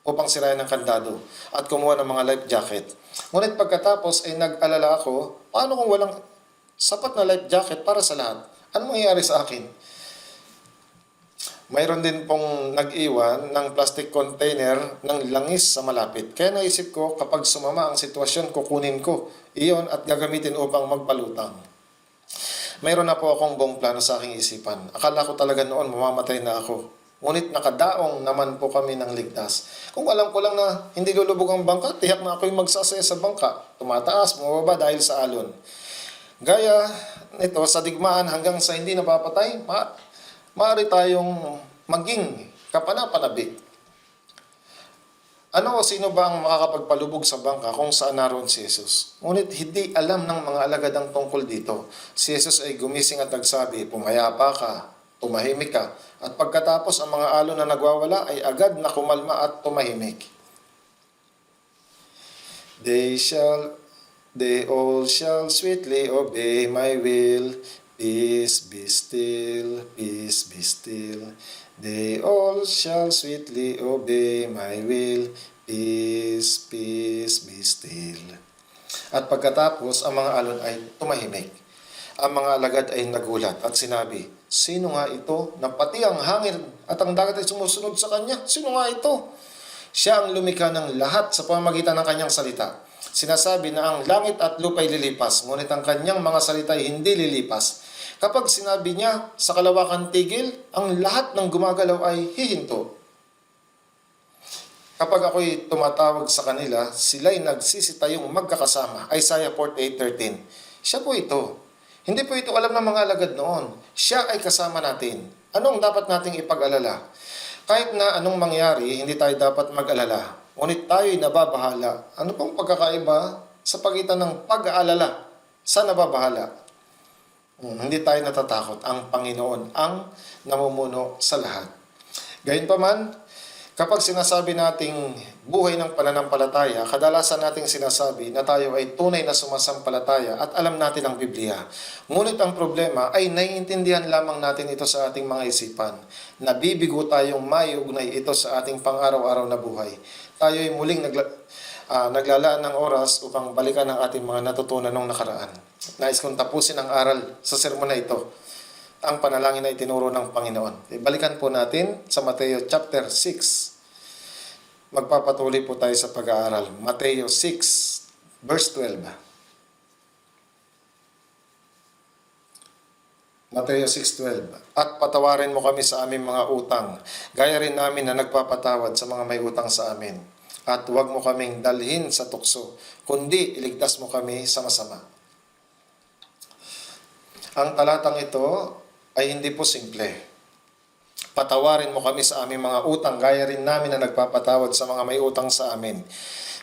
upang sirayan ng kandado at kumuha ng mga life jacket. Ngunit pagkatapos ay nag-alala ako, paano kung walang sapat na life jacket para sa lahat? Ano mangyayari sa akin? Mayroon din pong nag-iwan ng plastic container ng langis sa malapit. Kaya naisip ko, kapag sumama ang sitwasyon, kukunin ko iyon at gagamitin upang magpalutang. Mayroon na po akong buong plano sa aking isipan. Akala ko talaga noon mamamatay na ako. Ngunit nakadaong naman po kami ng ligtas. Kung alam ko lang na hindi lulubog ang bangka, tiyak na ako'y magsasaya sa bangka. Tumataas, bumababa dahil sa alon. Gaya nito, sa digmaan hanggang sa hindi napapatay, maaari tayong maging kapanapanabik. Ano o sino ba ang makakapagpalubog sa bangka kung saan naroon si Jesus? Ngunit hindi alam ng mga alagad ang tungkol dito. Si Jesus ay gumising at nagsabi, pumayapa ka, tumahimik ka. At pagkatapos ang mga alon na nagwawala ay agad na kumalma at tumahimik. They all shall sweetly obey my will. Peace be still, peace be still. They all shall sweetly obey my will. Peace, peace be still. At pagkatapos, ang mga alon ay tumahimik. Ang mga alagad ay nagulat at sinabi, sino nga ito na pati ang hangin at ang dagat ay sumusunod sa kanya? Sino nga ito? Siya ang lumikha ng lahat sa pamamagitan ng kanyang salita. Sinasabi na ang langit at lupa ay lilipas, ngunit ang kanyang mga salita ay hindi lilipas. Kapag sinabi niya sa kalawakan tigil, ang lahat ng gumagalaw ay hihinto. Kapag ako'y tumatawag sa kanila, sila'y nagsisitayong magkakasama. Isaiah 48:13. Siya po ito. Hindi po ito alam ng mga alagad noon. Siya ay kasama natin. Anong dapat nating ipag-alala? Kahit na anong mangyari, hindi tayo dapat mag-alala. Ngunit tayo'y nababahala. Ano pong pagkakaiba sa pagitan ng pag-aalala sa nababahala? Hindi tayo natatakot. Ang Panginoon ang namumuno sa lahat. Gayunpaman, kapag sinasabi nating buhay ng pananampalataya, kadalasan nating sinasabi na tayo ay tunay na sumasampalataya at alam natin ang Biblia. Ngunit ang problema ay naiintindihan lamang natin ito sa ating mga isipan. Nabibigo tayong maiugnay ito sa ating pang-araw-araw na buhay. Tayo ay muling naglalaan ng oras upang balikan ang ating mga natutunan nung nakaraan. Nais kong tapusin ang aral sa sermon na ito. Ang panalangin na itinuro ng Panginoon. Balikan po natin sa Mateo chapter 6. Magpapatuloy po tayo sa pag-aaral. Mateo 6, verse 12. Mateo 6:12. At patawarin mo kami sa aming mga utang, gaya rin namin na nagpapatawad sa mga may utang sa amin. At huwag mo kaming dalhin sa tukso, kundi iligtas mo kami sa masama. Ang talatang ito ay hindi po simple. Patawarin mo kami sa aming mga utang, gaya rin namin na nagpapatawad sa mga may utang sa amin.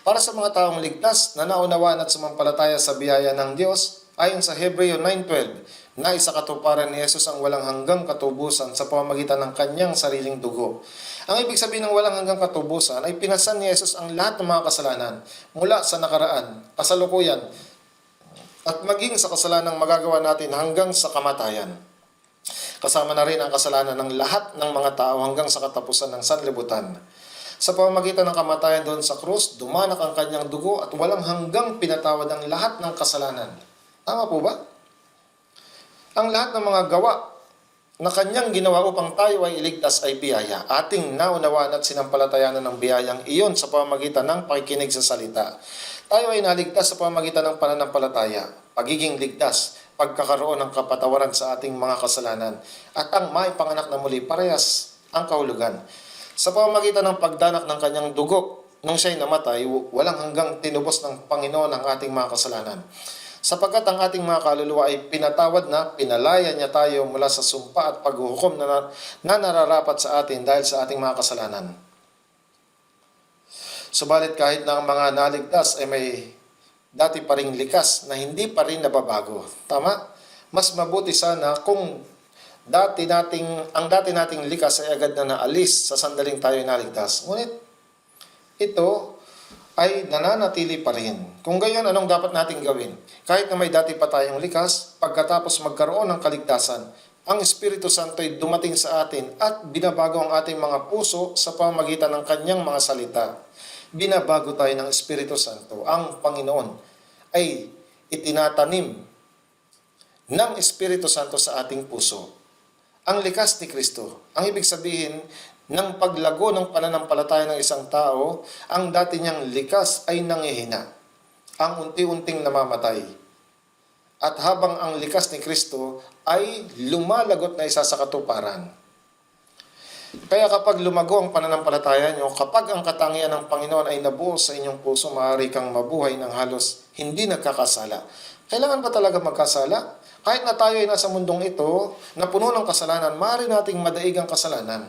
Para sa mga taong ligtas na naunawaan at sumampalataya sa biyaya ng Diyos, ayon sa Hebreo 9:12, na isakatuparan ni Jesus ang walang hanggang katubusan sa pamamagitan ng kanyang sariling dugo. Ang ibig sabihin ng walang hanggang katubusan ay pinasan ni Jesus ang lahat ng mga kasalanan mula sa nakaraan, kasalukuyan, at maging sa kasalanang magagawa natin hanggang sa kamatayan. Kasama na rin ang kasalanan ng lahat ng mga tao hanggang sa katapusan ng sanlibutan. Sa pamamagitan ng kamatayan doon sa krus, dumanak ang kanyang dugo at walang hanggang pinatawad ang lahat ng kasalanan. Tama po ba? Ang lahat ng mga gawa na kanyang ginawa upang tayo ay iligtas ay biyaya. Ating naunawaan at sinampalatayanan ng biyayang iyon sa pamamagitan ng pakikinig sa salita. Tayo ay naligtas sa pamamagitan ng pananampalataya, pagiging ligtas, pagkakaroon ng kapatawaran sa ating mga kasalanan, at ang maipanganak na muli parehas ang kahulugan. Sa pamamagitan ng pagdanak ng kanyang dugo, nung siya'y namatay, walang hanggang tinubos ng Panginoon ang ating mga kasalanan. Sapagkat ang ating mga kaluluwa ay pinatawad na, pinalaya niya tayo mula sa sumpa at paghuhukom na nararapat sa atin dahil sa ating mga kasalanan. Subalit kahit na ang mga naligtas ay may dati pa ring likas na hindi pa rin nababago. Tama? Mas mabuti sana kung ang dati nating likas ay agad na naalis sa sandaling tayo naligtas. Ngunit ito ay nananatili pa rin. Kung gayon, anong dapat nating gawin? Kahit na may dati pa tayong likas, pagkatapos magkaroon ng kaligtasan, ang Espiritu Santo ay dumating sa atin at binabago ang ating mga puso sa pamamagitan ng kanyang mga salita. Binabago tayo ng Espiritu Santo. Ang Panginoon ay itinatanim ng Espiritu Santo sa ating puso. Ang likas ni Kristo. Ang ibig sabihin ng paglago ng pananampalataya ng isang tao, ang dati niyang likas ay nangihina. Ang unti-unting namamatay. At habang ang likas ni Kristo ay lumalagot na isa sa katuparan. Kaya kapag lumago ang pananampalataya nyo, kapag ang katangian ng Panginoon ay nabuo sa inyong puso, maaari kang mabuhay ng halos hindi nagkakasala. Kailangan ba talaga magkasala? Kahit na tayo ay nasa mundong ito, na puno ng kasalanan, maaari nating madaig ang kasalanan.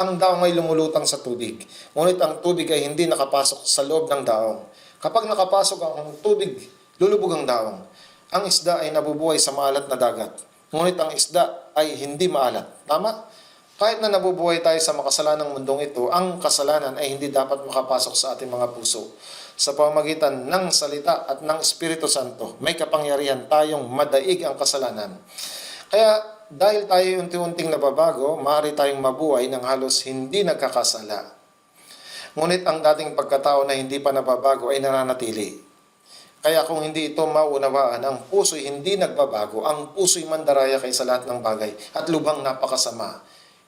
Ang daong ay lumulutang sa tubig, ngunit ang tubig ay hindi nakapasok sa loob ng daong. Kapag nakapasok ang tubig, lulubog ang daong. Ang isda ay nabubuhay sa maalat na dagat, ngunit ang isda ay hindi maalat. Tama? Kahit na nabubuhay tayo sa makasalanang mundong ito, ang kasalanan ay hindi dapat makapasok sa ating mga puso. Sa pamamagitan ng salita at ng Espiritu Santo, may kapangyarihan tayong madaig ang kasalanan. Kaya dahil tayo unti-unting nababago, maaari tayong mabuhay ng halos hindi nagkakasala. Ngunit ang dating pagkatao na hindi pa nababago ay nananatili. Kaya kung hindi ito maunawaan, ang puso'y hindi nagbabago, ang puso'y mandaraya kaysa lahat ng bagay at lubhang napakasama.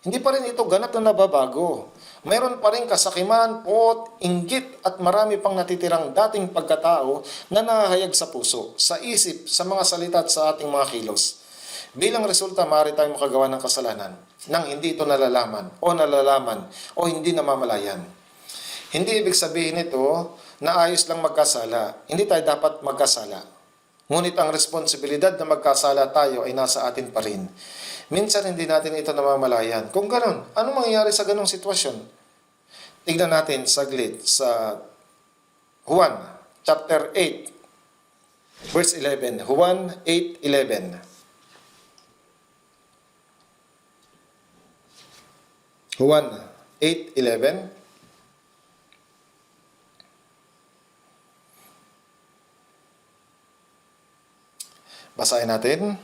Hindi pa rin ito ganap na nababago. Mayroon pa rin kasakiman, pot, inggit at marami pang natitirang dating pagkatao na nahahayag sa puso, sa isip, sa mga salita at sa ating mga kilos. Bilang resulta, maaari tayong makagawa ng kasalanan nang hindi ito nalalaman o hindi namamalayan. Hindi ibig sabihin ito na ayos lang magkasala. Hindi tayo dapat magkasala. Ngunit ang responsibilidad na magkasala tayo ay nasa atin pa rin. Minsan hindi natin ito namamalayan. Kung ganon, ano mangyayari sa ganong sitwasyon? Tignan natin saglit sa Juan chapter 8 verse 11. Juan 8:11. Juan 8:11. Basahin natin.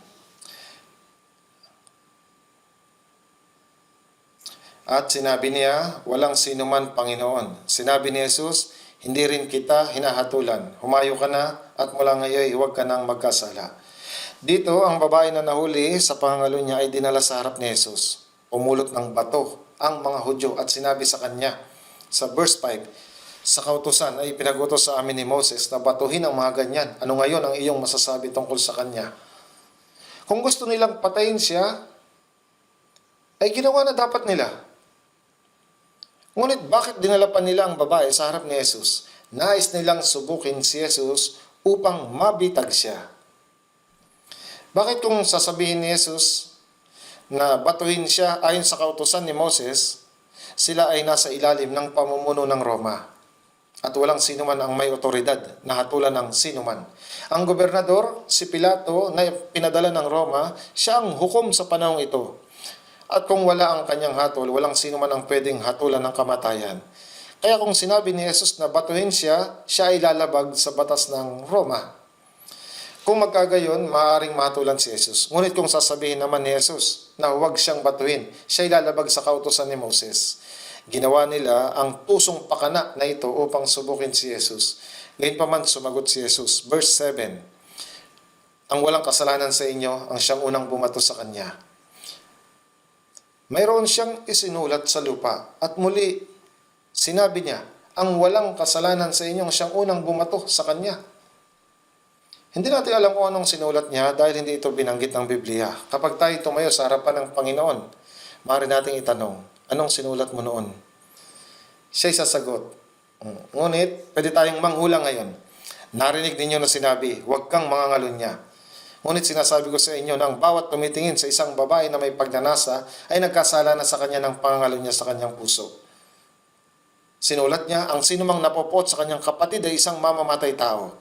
At sinabi niya, walang sino man Panginoon. Sinabi ni Jesus, hindi rin kita hinahatulan. Humayo ka na at mula ngayon huwag ka nang magkasala. Dito, ang babae na nahuli sa pangangalo niya ay dinala sa harap ni Jesus. Pumulot ng bato ang mga Hudyo at sinabi sa kanya, sa verse 5, sa kautusan ay pinagutos sa amin ni Moses na batuhin ang mga ganyan. Ano ngayon ang iyong masasabi tungkol sa kanya? Kung gusto nilang patayin siya, ay ginawa na dapat nila. Ngunit bakit dinala pa nila ang babae sa harap ni Jesus? Nais nilang subukin si Jesus upang mabitag siya. Bakit kung sasabihin ni Jesus na batuhin siya ayon sa kautusan ni Moses, sila ay nasa ilalim ng pamumuno ng Roma? At walang sino man ang may otoridad na hatulan ng sino man. Ang gobernador, si Pilato, na pinadala ng Roma, siya ang hukom sa panahong ito. At kung wala ang kanyang hatol, walang sino man ang pwedeng hatulan ng kamatayan. Kaya kung sinabi ni Jesus na batuhin siya, siya ay lalabag sa batas ng Roma. Kung magkagayon, maaaring mahatulan si Jesus. Ngunit kung sasabihin naman ni Jesus na huwag siyang batuhin, siya ay lalabag sa kautusan ni Moses. Ginawa nila ang tusong pakana na ito upang subukin si Jesus. Gayunpaman sumagot si Jesus. Verse 7, ang walang kasalanan sa inyo ang siyang unang bumato sa kanya. Mayroon siyang isinulat sa lupa at muli sinabi niya, ang walang kasalanan sa inyo ang siyang unang bumato sa kanya. Hindi natin alam kung anong sinulat niya dahil hindi ito binanggit ng Biblia. Kapag tayo tumayo sa harapan ng Panginoon, maaari nating itanong, anong sinulat mo noon? Siya'y sasagot. Ngunit, pwede tayong manghula ngayon. Narinig ninyo na sinabi, huwag kang mangangalunya. Ngunit sinasabi ko sa inyo na ang bawat tumitingin sa isang babae na may pagnanasa ay nagkasala na sa kanya ng pangangalunya sa kanyang puso. Sinulat niya, ang sinumang napopot sa kanyang kapatid ay isang mamamatay tao.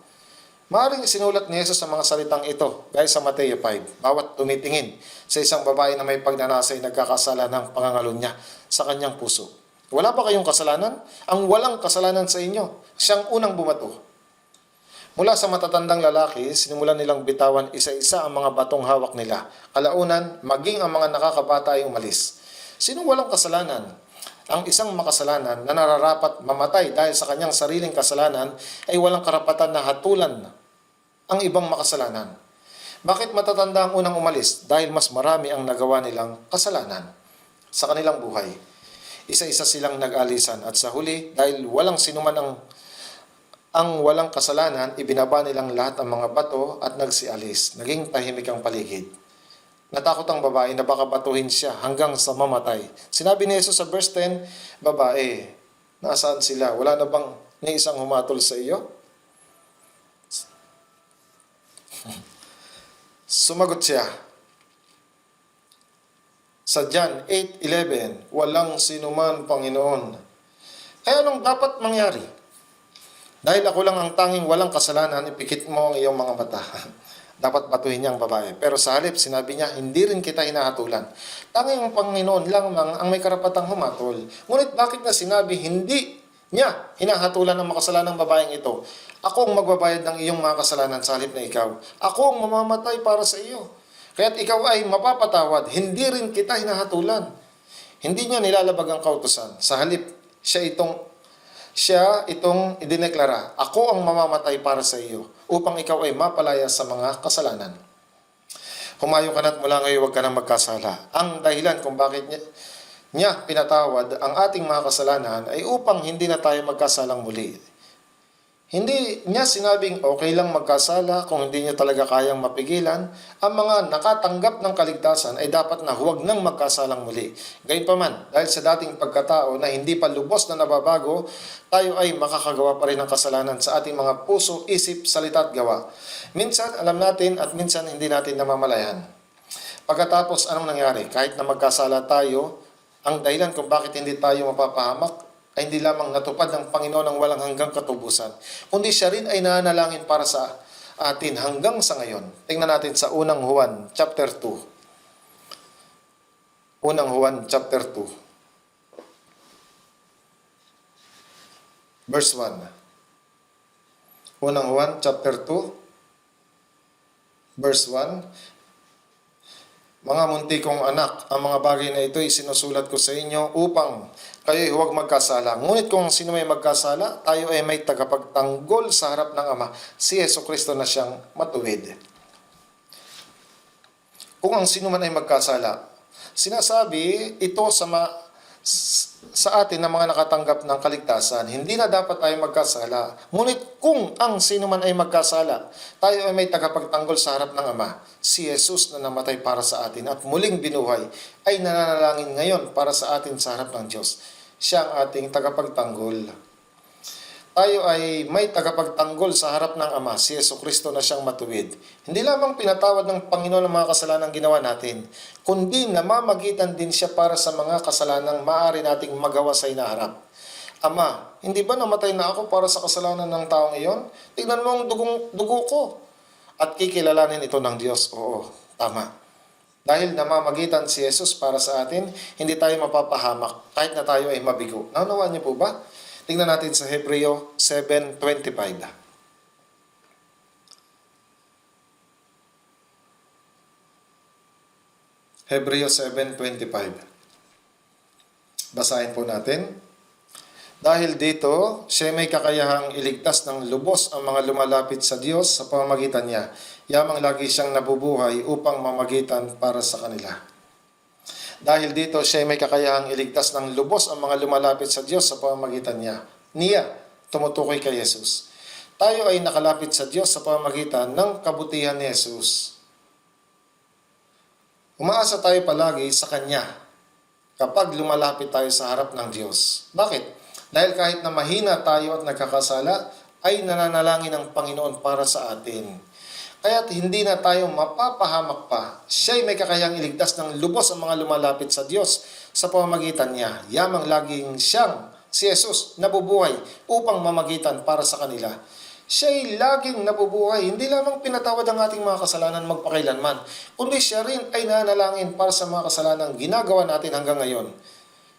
Maaaring sinulat ni Jesus sa mga salitang ito, gaya sa Mateo 5. Bawat tumitingin sa isang babae na may pagnanasa ay nagkakasala ng pangangalunya sa kanyang puso. Wala ba kayong kasalanan? Ang walang kasalanan sa inyo, siyang unang bumato. Mula sa matatandang lalaki, sinimulan nilang bitawan isa-isa ang mga batong hawak nila. Kalaunan, maging ang mga nakakabata ay umalis. Sinong walang kasalanan? Ang isang makasalanan na nararapat mamatay dahil sa kanyang sariling kasalanan ay walang karapatan na hatulan ang ibang makasalanan. Bakit matatanda ang unang umalis? Dahil mas marami ang nagawa nilang kasalanan sa kanilang buhay. Isa-isa silang nag-alisan at sa huli, dahil walang sinuman ang walang kasalanan, ibinaba nilang lahat ang mga bato at nagsialis. Naging tahimik ang paligid. Natakot ang babae na baka batuhin siya hanggang sa mamatay. Sinabi ni Jesus sa verse 10, "Babae, nasaan sila? Wala na bang ni isang humatol sa iyo?" Sumagot siya sa John 8:11, "Walang sinuman, Panginoon." Kaya anong dapat mangyari? Dahil ako lang ang tanging walang kasalanan, ipikit mo ang iyong mga mata. Dapat batuhin niya ang babae. Pero sa halip, sinabi niya, hindi rin kita hinahatulan. Tanging ang Panginoon lang ang may karapatang humatol. Ngunit bakit na sinabi, hindi niya hinahatulan ang makasalanang babaeng ito? Ako ang magbabayad ng iyong mga kasalanan sa halip na ikaw. Ako ang mamamatay para sa iyo. Kaya't ikaw ay mapapatawad, hindi rin kita hinahatulan. Hindi niya nilalabag ang kautusan. Sa halip, siya itong idineklara, ako ang mamamatay para sa iyo, upang ikaw ay mapalaya sa mga kasalanan. Humayo ka na't mula ngayon huwag ka nang magkasala. Ang dahilan kung bakit niya pinatawad ang ating mga kasalanan ay upang hindi na tayo magkasalang muli. Hindi niya sinabing okay lang magkasala kung hindi niya talaga kayang mapigilan. Ang mga nakatanggap ng kaligtasan ay dapat na huwag nang magkasalang muli. Gayunpaman, dahil sa dating pagkatao na hindi pa lubos na nababago, tayo ay makakagawa pa rin ng kasalanan sa ating mga puso, isip, salita at gawa. Minsan alam natin at minsan hindi natin namamalayan. Pagkatapos anong nangyari? Kahit na magkasala tayo, ang dahilan kung bakit hindi tayo mapapahamak ay hindi lamang natupad ng Panginoon ang walang hanggang katubusan, kundi siya rin ay nanalangin para sa atin hanggang sa ngayon. Tingnan natin sa unang Juan chapter 2. Unang Juan chapter 2. Verse 1. Unang Juan chapter 2. Verse 1. Mga munti kong anak, ang mga bagay na ito ay sinusulat ko sa inyo upang kayo'y huwag magkasala. Ngunit kung sino may magkasala, tayo ay may tagapagtanggol sa harap ng Ama, si Jesucristo na siyang matuwid. Kung ang sino man ay magkasala, sinasabi ito sa atin na mga nakatanggap ng kaligtasan, hindi na dapat tayo magkasala. Ngunit kung ang sino man ay magkasala, tayo ay may tagapagtanggol sa harap ng Ama, si Jesus na namatay para sa atin at muling binuhay, ay nananalangin ngayon para sa atin sa harap ng Diyos. Siya ang ating tagapagtanggol. Tayo ay may tagapagtanggol sa harap ng Ama, si Jesucristo na siyang matuwid. Hindi lamang pinatawad ng Panginoon ang mga kasalanang ginawa natin, kundi namamagitan din siya para sa mga kasalanang maaari nating magawa sa inaharap. Ama, hindi ba namatay na ako para sa kasalanan ng taong iyon? Tignan mo ang dugo ko. At kikilalanin ito ng Diyos. Oo, tama. Dahil namamagitan si Jesus para sa atin, hindi tayo mapapahamak kahit na tayo ay mabigo. Naunawaan niyo po ba? Tingnan natin sa Hebreo 7:25. Hebreo 7:25. Basahin po natin. Dahil dito, siya may kakayahang iligtas ng lubos ang mga lumalapit sa Diyos sa pamamagitan niya. Yamang lagi siyang nabubuhay upang mamagitan para sa kanila. Dahil dito, siya may kakayahang iligtas ng lubos ang mga lumalapit sa Diyos sa pamamagitan niya. Niya, tumutukoy kay Jesus. Tayo ay nakalapit sa Diyos sa pamamagitan ng kabutihan ni Jesus. Umaasa tayo palagi sa Kanya kapag lumalapit tayo sa harap ng Diyos. Bakit? Dahil kahit na mahina tayo at nagkakasala, ay nananalangin ang Panginoon para sa atin. Kaya't hindi na tayo mapapahamak pa. Siya'y may kakayang iligtas ng lubos ang mga lumalapit sa Diyos sa pamamagitan niya. Yamang laging siyang, si Jesus, nabubuhay upang mamagitan para sa kanila. Siya'y laging nabubuhay, hindi lamang pinatawad ang ating mga kasalanan magpakailanman, kundi siya rin ay nanalangin para sa mga kasalanan ginagawa natin hanggang ngayon.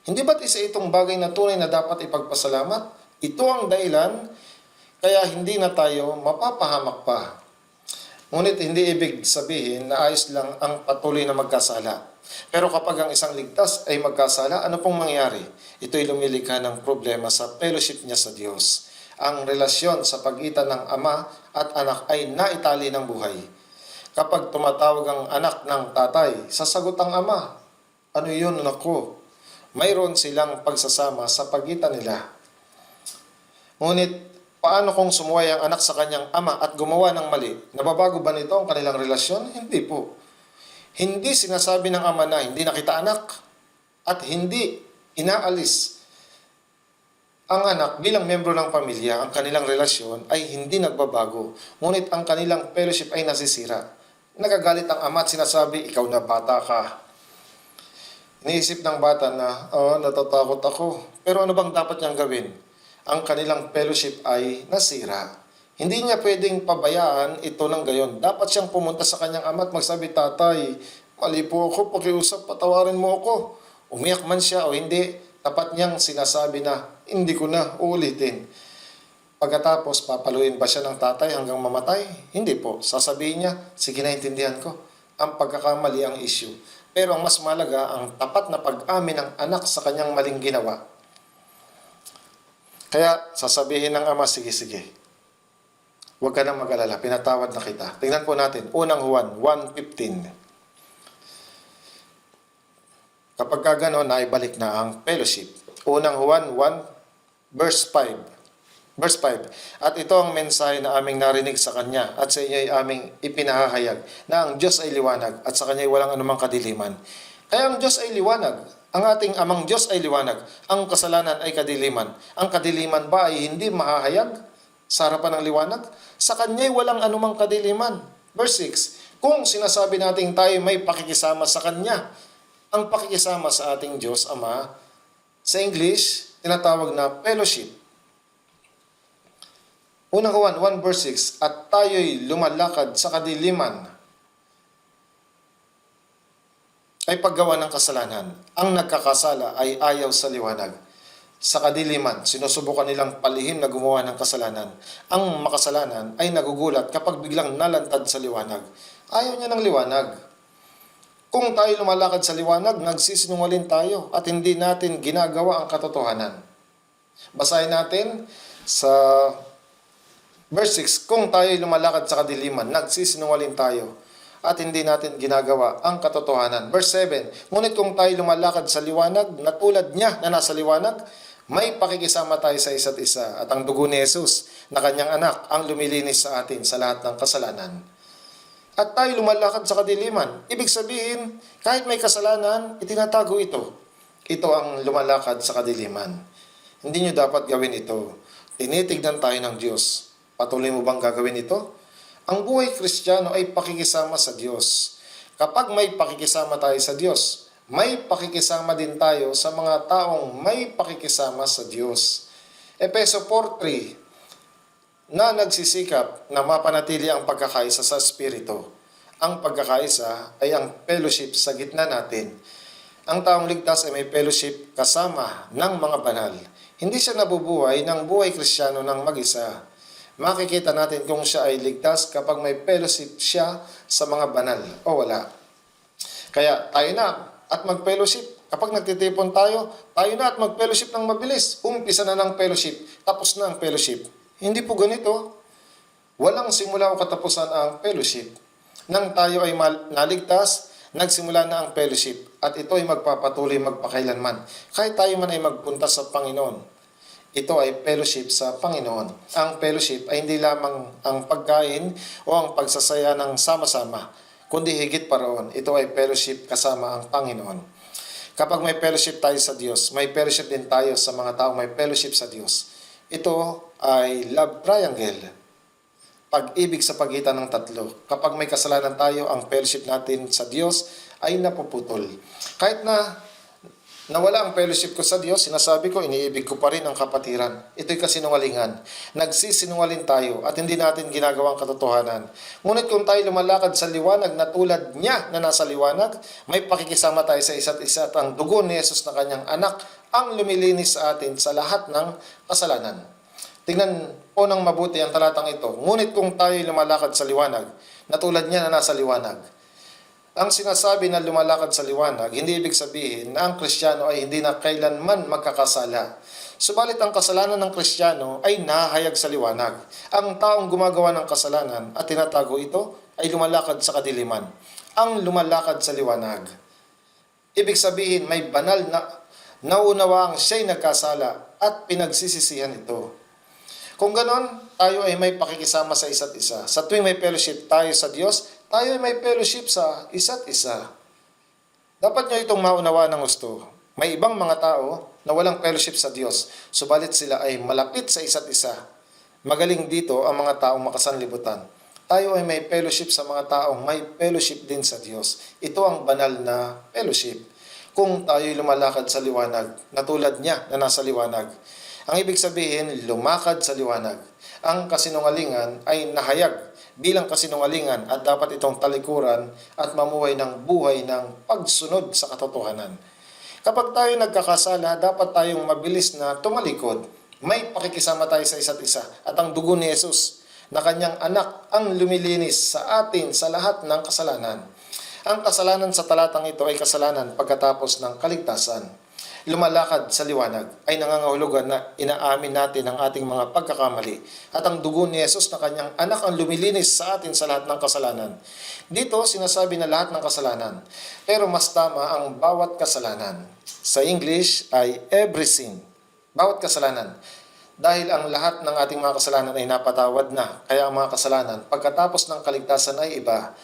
Hindi ba't isa itong bagay na tunay na dapat ipagpasalamat? Ito ang dahilan kaya hindi na tayo mapapahamak pa. Ngunit hindi ibig sabihin na ayos lang ang patuloy na magkasala. Pero kapag ang isang ligtas ay magkasala, ano pong mangyari? Ito'y lumilikha ng problema sa fellowship niya sa Diyos. Ang relasyon sa pagitan ng ama at anak ay naitali ng buhay. Kapag tumatawag ang anak ng tatay, sasagot ang ama. Ano yun, anak ko? Mayroon silang pagsasama sa pagitan nila. Ngunit, paano kung sumuway ang anak sa kanyang ama at gumawa ng mali? Nababago ba nito ang kanilang relasyon? Hindi po. Hindi sinasabi ng ama na hindi na kita anak at hindi inaalis ang anak bilang membro ng pamilya. Ang kanilang relasyon ay hindi nagbabago. Ngunit ang kanilang fellowship ay nasisira. Nagagalit ang ama at sinasabi, ikaw na bata ka. Iniisip ng bata na, natatakot ako. Pero ano bang dapat niyang gawin? Ang kanilang fellowship ay nasira. Hindi niya pwedeng pabayaan ito ng gayon. Dapat siyang pumunta sa kanyang ama at magsabi, tatay, mali po ako, pakiusap, patawarin mo ako. Umiyak man siya o hindi, tapat niyang sinasabi na, hindi ko na uulitin. Pagkatapos, papaluin ba siya ng tatay hanggang mamatay? Hindi po. Sasabihin niya, sige, naintindihan ko. Ang pagkakamali ang issue. Pero ang mas malaga, ang tapat na pag-amin ng anak sa kanyang maling ginawa. Kaya sasabihin ng ama, sige. Huwag ka nang mag-alala, pinatawad na kita. Tingnan po natin, unang Juan 1:15. Kapag ka gano'n, naibalik na ang fellowship. Unang Juan 1, verse 5. Verse 5, at ito ang mensahe na aming narinig sa Kanya at sa inyo ay aming ipinahahayag na ang Diyos ay liwanag at sa Kanya ay walang anumang kadiliman. Kaya ang Diyos ay liwanag, ang ating amang Diyos ay liwanag, ang kasalanan ay kadiliman. Ang kadiliman ba ay hindi mahahayag sa harapan ng liwanag? Sa Kanya ay walang anumang kadiliman. Verse 6, kung sinasabi natin tayo may pakikisama sa Kanya, ang pakikisama sa ating Diyos Ama, sa English, tinatawag na fellowship. Unang Juan 1 verse 6, at tayo'y lumalakad sa kadiliman ay paggawa ng kasalanan. Ang nagkakasala ay ayaw sa liwanag. Sa kadiliman, sinusubukan nilang palihim na gumawa ng kasalanan. Ang makasalanan ay nagugulat kapag biglang nalantad sa liwanag. Ayaw niya ng liwanag. Kung tayo lumalakad sa liwanag, nagsisinungaling tayo at hindi natin ginagawa ang katotohanan. Basahin natin sa verse 6, kung tayo lumalakad sa kadiliman, nagsisinungaling tayo at hindi natin ginagawa ang katotohanan. Verse 7, ngunit kung tayo lumalakad sa liwanag, na tulad niya na nasa liwanag, may pakikisama tayo sa isa't isa at ang dugo ni Jesus na kanyang anak ang lumilinis sa atin sa lahat ng kasalanan. At tayo lumalakad sa kadiliman. Ibig sabihin, kahit may kasalanan, itinatago ito. Ito ang lumalakad sa kadiliman. Hindi nyo dapat gawin ito. Tinitignan tayo ng Diyos. Patuloy mo bang gagawin ito? Ang buhay Kristiyano ay pakikisama sa Diyos. Kapag may pakikisama tayo sa Diyos, may pakikisama din tayo sa mga taong may pakikisama sa Diyos. Efeso 4:3, na nagsisikap na mapanatili ang pagkakaisa sa Espiritu. Ang pagkakaisa ay ang fellowship sa gitna natin. Ang taong ligtas ay may fellowship kasama ng mga banal. Hindi siya nabubuhay ng buhay Kristiyano ng mag-isa. Makikita natin kung siya ay ligtas kapag may fellowship siya sa mga banal o wala. Kaya tayo na at mag-fellowship. Kapag nagtitipon tayo na at mag-fellowship ng mabilis. Umpisa na ng fellowship, tapos na ang fellowship. Hindi po ganito. Walang simula o katapusan ang fellowship. Nang tayo ay naligtas, nagsimula na ang fellowship at ito ay magpapatuloy magpakailanman. Kahit tayo man ay magpunta sa Panginoon. Ito ay fellowship sa Panginoon. Ang fellowship ay hindi lamang ang pagkain o ang pagsasaya ng sama-sama, kundi higit pa roon, ito ay fellowship kasama ang Panginoon. Kapag may fellowship tayo sa Diyos, may fellowship din tayo sa mga taong may fellowship sa Diyos. Ito ay love triangle. Pag-ibig sa pagitan ng tatlo. Kapag may kasalanan tayo, ang fellowship natin sa Diyos ay napuputol. Kahit na nawala ang fellowship ko sa Diyos, sinasabi ko, iniibig ko pa rin ang kapatiran. Ito'y kasinungalingan. Nagsisinungaling tayo at hindi natin ginagawang katotohanan. Ngunit kung tayo lumalakad sa liwanag na tulad niya na nasa liwanag, may pakikisama tayo sa isa't isa at ang dugo ni Jesus na kanyang anak ang lumilinis sa atin sa lahat ng kasalanan. Tingnan po ng mabuti ang talatang ito. Ngunit kung tayo lumalakad sa liwanag, na tulad niya na nasa liwanag, ang sinasabi na lumalakad sa liwanag, hindi ibig sabihin na ang Kristiyano ay hindi na kailanman magkakasala. Subalit ang kasalanan ng Kristiyano ay nahahayag sa liwanag. Ang taong gumagawa ng kasalanan at tinatago ito ay lumalakad sa kadiliman. Ang lumalakad sa liwanag, ibig sabihin may banal na nauunawang siya'y nagkasala at pinagsisisihan ito. Kung ganon, tayo ay may pakikisama sa isa't isa. Sa tuwing may fellowship tayo sa Diyos, tayo ay may fellowship sa isa't isa. Dapat nyo itong maunawa ng gusto. May ibang mga tao na walang fellowship sa Diyos, subalit sila ay malapit sa isa't isa. Magaling dito ang mga taong makasanlibutan. Tayo ay may fellowship sa mga taong may fellowship din sa Diyos. Ito ang banal na fellowship. Kung tayo lumalakad sa liwanag, na tulad niya na nasa liwanag, ang ibig sabihin, lumakad sa liwanag. Ang kasinungalingan ay nahayag bilang kasinungalingan at dapat itong talikuran at mamuhay ng buhay ng pagsunod sa katotohanan. Kapag tayo nagkakasala, dapat tayong mabilis na tumalikod. May pakikisama tayo sa isa't isa at ang dugo ni Jesus na kanyang anak ang lumilinis sa atin sa lahat ng kasalanan. Ang kasalanan sa talatang ito ay kasalanan pagkatapos ng kaligtasan. Lumalakad sa liwanag ay nangangahulugan na inaamin natin ang ating mga pagkakamali at ang dugo ni Jesus na kanyang anak ang lumilinis sa atin sa lahat ng kasalanan. Dito sinasabi na lahat ng kasalanan, pero mas tama ang bawat kasalanan. Sa English ay every sin, bawat kasalanan. Dahil ang lahat ng ating mga kasalanan ay napatawad na, kaya ang mga kasalanan pagkatapos ng kaligtasan ay iba.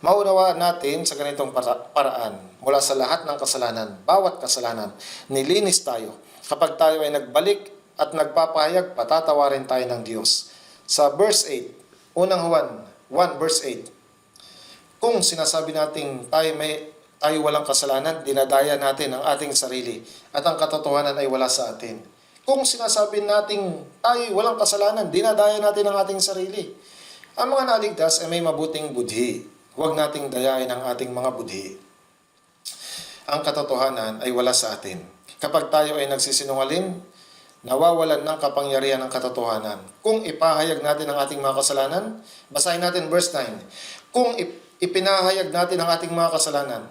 Maunawaan natin sa ganitong paraan, mula sa lahat ng kasalanan, bawat kasalanan, nilinis tayo. Kapag tayo ay nagbalik at nagpapahayag, patatawarin tayo ng Diyos. Sa verse 8, unang Juan 1 verse 8, kung sinasabi natin tayo walang kasalanan, dinadaya natin ang ating sarili at ang katotohanan ay wala sa atin. Kung sinasabi natin tayo walang kasalanan, dinadaya natin ang ating sarili. Ang mga naligtas ay may mabuting budhi. Huwag nating dayain ang ating mga budhi. Ang katotohanan ay wala sa atin. Kapag tayo ay nagsisinungaling, nawawalan ng kapangyarihan ng katotohanan. Kung ipahayag natin ang ating mga kasalanan, basahin natin verse 9. Kung ipinahayag natin ang ating mga kasalanan,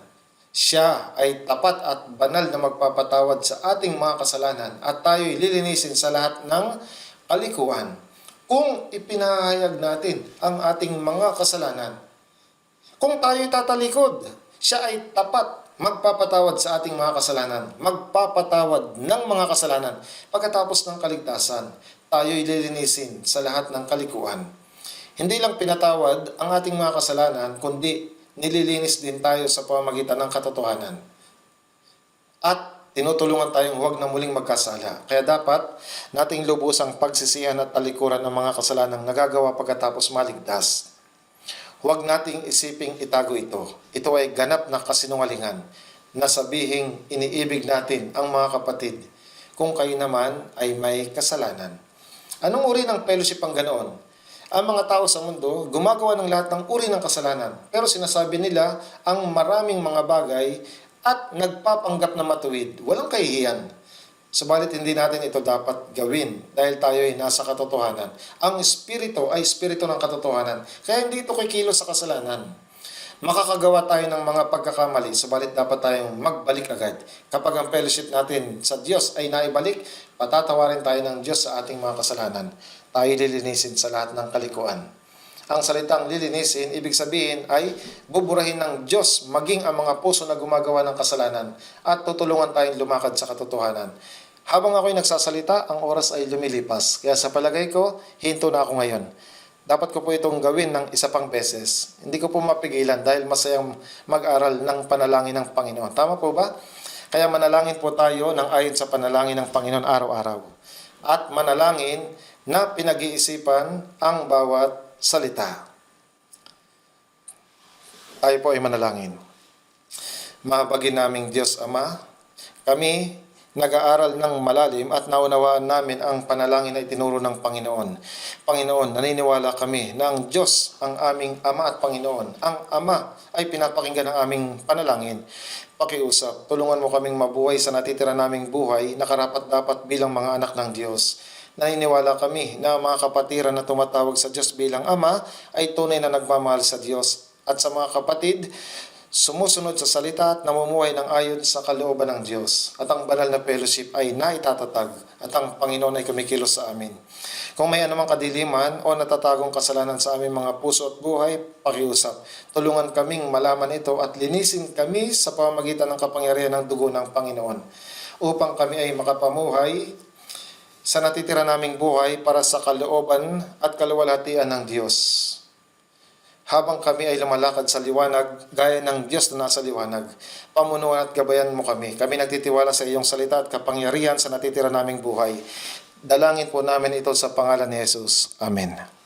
siya ay tapat at banal na magpapatawad sa ating mga kasalanan at tayo'y lilinisin sa lahat ng kalikuan. Kung ipinahayag natin ang ating mga kasalanan, kung tayo'y tatalikod, siya ay tapat, magpapatawad sa ating mga kasalanan, magpapatawad ng mga kasalanan. Pagkatapos ng kaligtasan, tayo'y lilinisin sa lahat ng kalikuan. Hindi lang pinatawad ang ating mga kasalanan, kundi nililinis din tayo sa pamamagitan ng katotohanan. At tinutulungan tayong huwag na muling magkasala. Kaya dapat nating lubusang pagsisihan at talikuran ng mga kasalanang nagagawa pagkatapos maligtas. Huwag nating isiping itago ito. Ito ay ganap na kasinungalingan na sabihing iniibig natin ang mga kapatid kung kayo naman ay may kasalanan. Anong uri ng fellowship ang ganoon? Ang mga tao sa mundo gumagawa ng lahat ng uri ng kasalanan, pero sinasabi nila ang maraming mga bagay at nagpapanggap na matuwid. Walang kahihiyan. Subalit hindi natin ito dapat gawin dahil tayo ay nasa katotohanan. Ang espiritu ay espiritu ng katotohanan. Kaya hindi ito kikilos sa kasalanan. Makakagawa tayo ng mga pagkakamali, subalit dapat tayong magbalik agad. Kapag ang fellowship natin sa Diyos ay naibalik, patatawarin tayo ng Diyos sa ating mga kasalanan. Tayo lilinisin sa lahat ng kalikuan. Ang salitang lilinisin, ibig sabihin ay buburahin ng Diyos maging ang mga puso na gumagawa ng kasalanan at tutulungan tayong lumakad sa katotohanan. Habang ako'y nagsasalita, ang oras ay lumilipas. Kaya sa palagay ko, hinto na ako ngayon. Dapat ko po itong gawin ng isa pang beses. Hindi ko po mapigilan dahil masayang mag-aral ng panalangin ng Panginoon. Tama po ba? Kaya manalangin po tayo ng ayon sa panalangin ng Panginoon araw-araw. At manalangin na pinag-iisipan ang bawat salita. Tayo po ay manalangin. Mahabagin naming Diyos Ama, Kami nag-aaral ng malalim at naunawaan namin ang panalangin na itinuro ng Panginoon. Panginoon, naniniwala kami na ang Diyos ang aming Ama at Panginoon. Ang Ama ay pinapakinggan ang aming panalangin. Pakiusap, tulungan mo kaming mabuhay sa natitira naming buhay na karapat-dapat bilang mga anak ng Diyos. Naniniwala kami na ang mga kapatiran na tumatawag sa Diyos bilang Ama ay tunay na nagmamahal sa Diyos. At sa mga kapatid, sumusunod sa salita at namumuhay ng ayon sa kalooban ng Diyos. At ang banal na fellowship ay naitatatag at ang Panginoon ay kumikilos sa amin. Kung may anumang kadiliman o natatagong kasalanan sa aming mga puso at buhay, pakiusap. Tulungan kaming malaman ito at linisin kami sa pamamagitan ng kapangyarihan ng dugo ng Panginoon upang kami ay makapamuhay sa natitira naming buhay para sa kalooban at kaluwalhatian ng Diyos. Habang kami ay lumalakad sa liwanag, gaya ng Diyos na nasa liwanag, pamunuan at gabayan mo kami. Kami nagtitiwala sa iyong salita at kapangyarihan sa natitira naming buhay. Dalangin po namin ito sa pangalan ni Jesus. Amen.